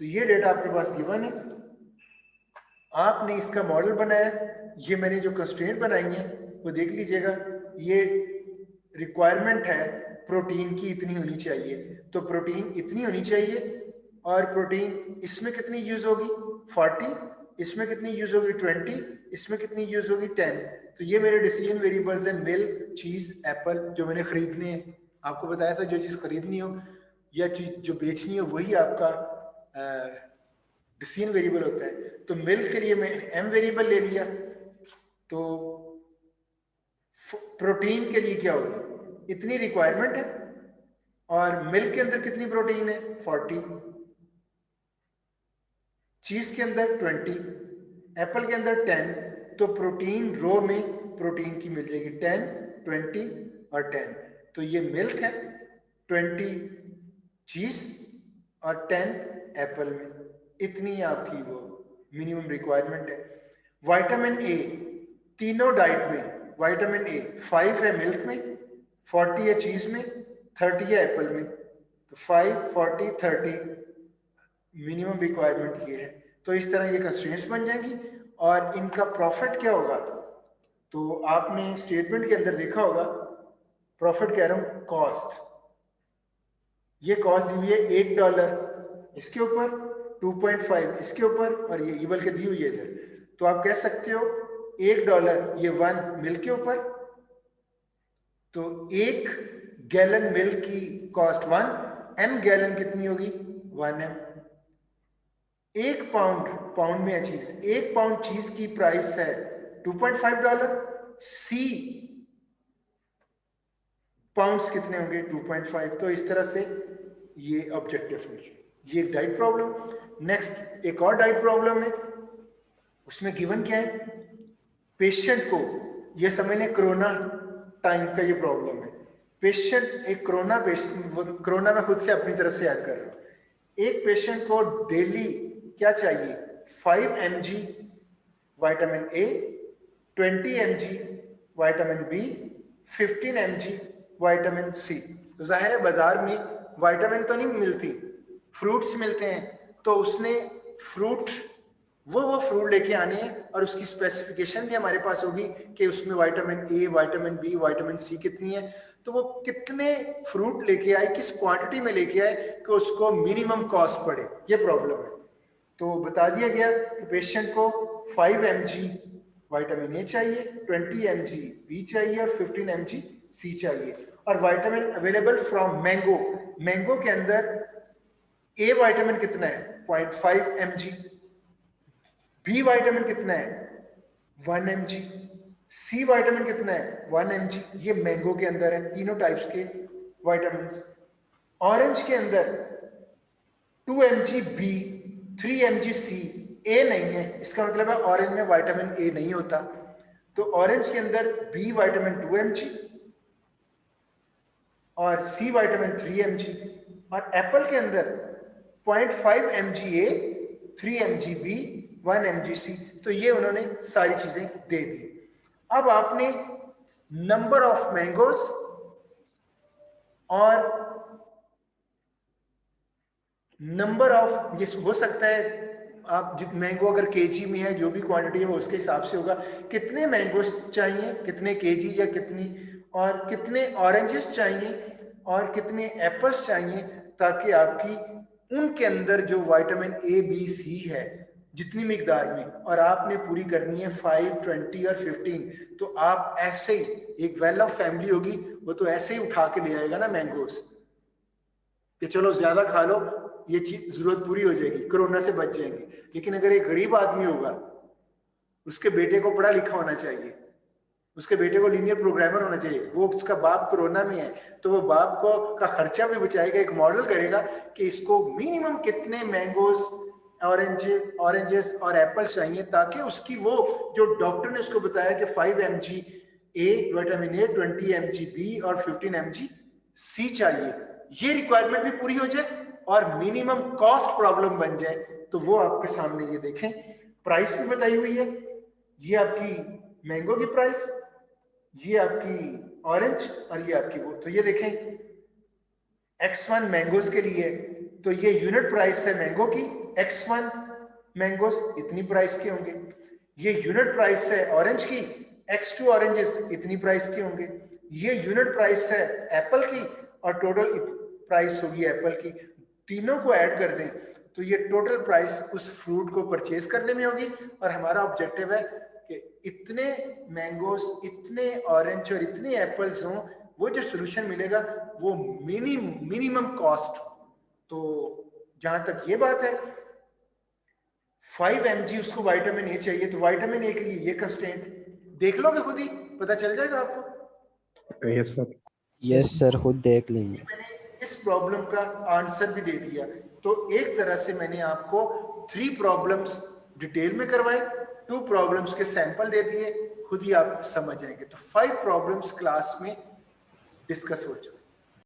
तो ये डेटा आपके पास गिवन है, आपने इसका मॉडल बनाया। ये मैंने जो कंस्ट्रेंट बनाई है वो देख लीजिएगा, ये रिक्वायरमेंट है प्रोटीन की इतनी होनी चाहिए, तो प्रोटीन इतनी होनी चाहिए। और प्रोटीन इसमें कितनी यूज होगी? 40। इसमें कितनी यूज होगी? 20। इसमें कितनी यूज होगी? 10। तो ये मेरे डिसीजन वेरिएबल्स हैं, मिल्क, चीज, एप्पल, जो मैंने खरीदने हैं। आपको बताया था जो चीज खरीदनी हो या चीज जो बेचनी हो वही आपका डिसीजन वेरिएबल होता है। तो मिल्क के लिए मैं एम वेरिएबल ले लिया, तो प्रोटीन के लिए क्या होगी? इतनी रिक्वायरमेंट है, और मिल्क के अंदर कितनी प्रोटीन है? 40। चीज के अंदर 20, एप्पल के अंदर 10। तो प्रोटीन रो में प्रोटीन की मिल जाएगी 10, 20 और 10। तो ये मिल्क है, 20 चीज और 10 एप्पल में, इतनी आपकी वो मिनिमम रिक्वायरमेंट है। विटामिन ए तीनों डाइट में, विटामिन ए 5 है मिल्क में, 40 है चीज में, 30 है एप्पल में। तो 5, 40, 30 मिनिमम रिक्वायरमेंट ये है। तो इस तरह ये कंस्ट्रेंट्स बन जाएंगी। और इनका प्रॉफिट क्या होगा? तो आपने स्टेटमेंट के अंदर देखा होगा, प्रॉफिट कह रहा हूं, कॉस्ट। ये कॉस्ट दी हुई है $1 इसके ऊपर, 2.5 इसके ऊपर, और ये इवल के दी हुई है इधर। तो आप कह सकते हो $1 ये 1 मिल्क के ऊपर, तो 1 गैलन मिल्क की कॉस्ट 1, m गैलन कितनी होगी? 1m। 1 पाउंड, पाउंड में है चीज, 1 पाउंड चीज की प्राइस है $2.5। सी पाउंड्स कितने होंगे? 2.5। तो इस तरह से ये ऑब्जेक्टिव फंक्शन, ये डाइट प्रॉब्लम। नेक्स्ट एक और डाइट प्रॉब्लम है, उसमें गिवन क्या है, पेशेंट को, ये समझ लें कोरोना टाइम का ये प्रॉब्लम है, पेशेंट एक कोरोना में खुद से अपनी तरफ से ऐड कर रहा हूँ, एक पेशेंट को डेली क्या चाहिए, 5 mg vitamin A, 20 mg vitamin B, 15 mg vitamin C. तो जाहिर है बाजार में विटामिन तो नहीं मिलती, फ्रूट्स मिलते हैं, तो उसने फ्रूट वो फ्रूट लेके आने हैं और उसकी स्पेसिफिकेशन भी हमारे पास होगी कि उसमें vitamin A, vitamin B, vitamin C कितनी है, तो वो कितने फ्रूट लेके आए, किस क्वांटिटी में लेके आए कि उसको मिनिमम कॉस्ट पड़े, ये प्रॉब्लम है। तो बता दिया गया कि पेशेंट को 5 mg विटामिन ए चाहिए, 20 mg बी चाहिए और 15 mg सी चाहिए। और vitamin available from mango, mango के अंदर ए विटामिन कितना है, 0.5 mg, बी विटामिन कितना है, 1 mg, सी विटामिन कितना है, 1 mg। ये मैंगो के अंदर है, तीनों टाइप्स के विटामिन। ऑरेंज के अंदर 2 mg बी, 3 mg सी, ए नहीं है, इसका मतलब है ऑरेंज में विटामिन ए नहीं होता, तो ऑरेंज के अंदर बी विटामिन 2 mg और सी विटामिन 3 mg, और एप्पल के अंदर 0.5 mg ए, 3 mg बी, 1 mg सी। तो ये उन्होंने सारी चीजें दे दी। अब आपने नंबर ऑफ मैंगोज और नंबर ऑफ, ये हो सकता है आप मैंगो अगर केजी में है, जो भी क्वांटिटी है वो उसके हिसाब से होगा, कितने मैंगोज चाहिए, कितने केजी या कितनी, और कितने ऑरेंजेस चाहिए और कितने एप्पल्स चाहिए, ताकि आपकी उनके अंदर जो विटामिन ए, बी, सी है जितनी मिकदार में, और आपने पूरी करनी है 5, 20 और 15। तो आप ऐसे ही, एक वेल ऑफ फैमिली होगी वो तो ऐसे ही उठा के ले आएगा ना मैंगोस, कि चलो ज्यादा खा लो, ये चीज जरूरत पूरी हो जाएगी, कोरोना से बच जाएंगे। लेकिन अगर एक गरीब आदमी होगा, उसके बेटे को पढ़ा लिखा होना चाहिए, उसके बेटे को लीनियर प्रोग्रामर होना चाहिए, वो उसका बाप कोरोना में है, तो वो बाप को का खर्चा भी बचाएगा, एक मॉडल करेगा कि इसको मिनिमम कितने मैंगोज, ऑरेंजेस और एप्पल्स चाहिए, ताकि उसकी वो जो डॉक्टर ने उसको बताया कि 5 mg A vitamin A, 20 mg B और 15 mg सी चाहिए, ये रिक्वायरमेंट भी पूरी हो जाए और मिनिमम कॉस्ट प्रॉब्लम बन जाए। तो वो आपके सामने ये देखें, प्राइस भी बताई हुई है, ये आपकी मैंगो की प्राइस, ये आपकी ऑरेंज और ये आपकी वो। तो ये देखें x1 मैंगोज के लिए, तो ये यूनिट प्राइस है मैंगो की, x1 मैंगोज इतनी प्राइस के होंगे, ये यूनिट प्राइस है ऑरेंज की, x2 ऑरेंजेस इतनी प्राइस के होंगे, ये यूनिट प्राइस है एप्पल की और टोटल प्राइस होगी एप्पल की। तीनों को ऐड कर दें तो ये टोटल प्राइस उस फ्रूट को परचेज करने में होगी, और हमारा ऑब्जेक्टिव है कि इतने मैंगोस, इतने ऑरेंज और इतने एप्पल्स हों, वो जो सोल्यूशन मिलेगा वो मिनिमम कॉस्ट। तो जहां तक ये बात है, 5 mg उसको विटामिन ए चाहिए, तो विटामिन ए के लिए ये कंस्ट्रेंट देख लोगे, खुद ही पता चल जाएगा आपको। यस सर, यस सर, खुद देख लेंगे। मैंने इस प्रॉब्लम का आंसर भी दे दिया। तो एक तरह से मैंने आपको 3 प्रॉब्लम्स डिटेल में करवाए, 2 प्रॉब्लम्स के सैंपल दे दिए, खुद ही आप समझ जाएंगे। तो 5 प्रॉब्लम्स क्लास में डिस्कस हो चुके।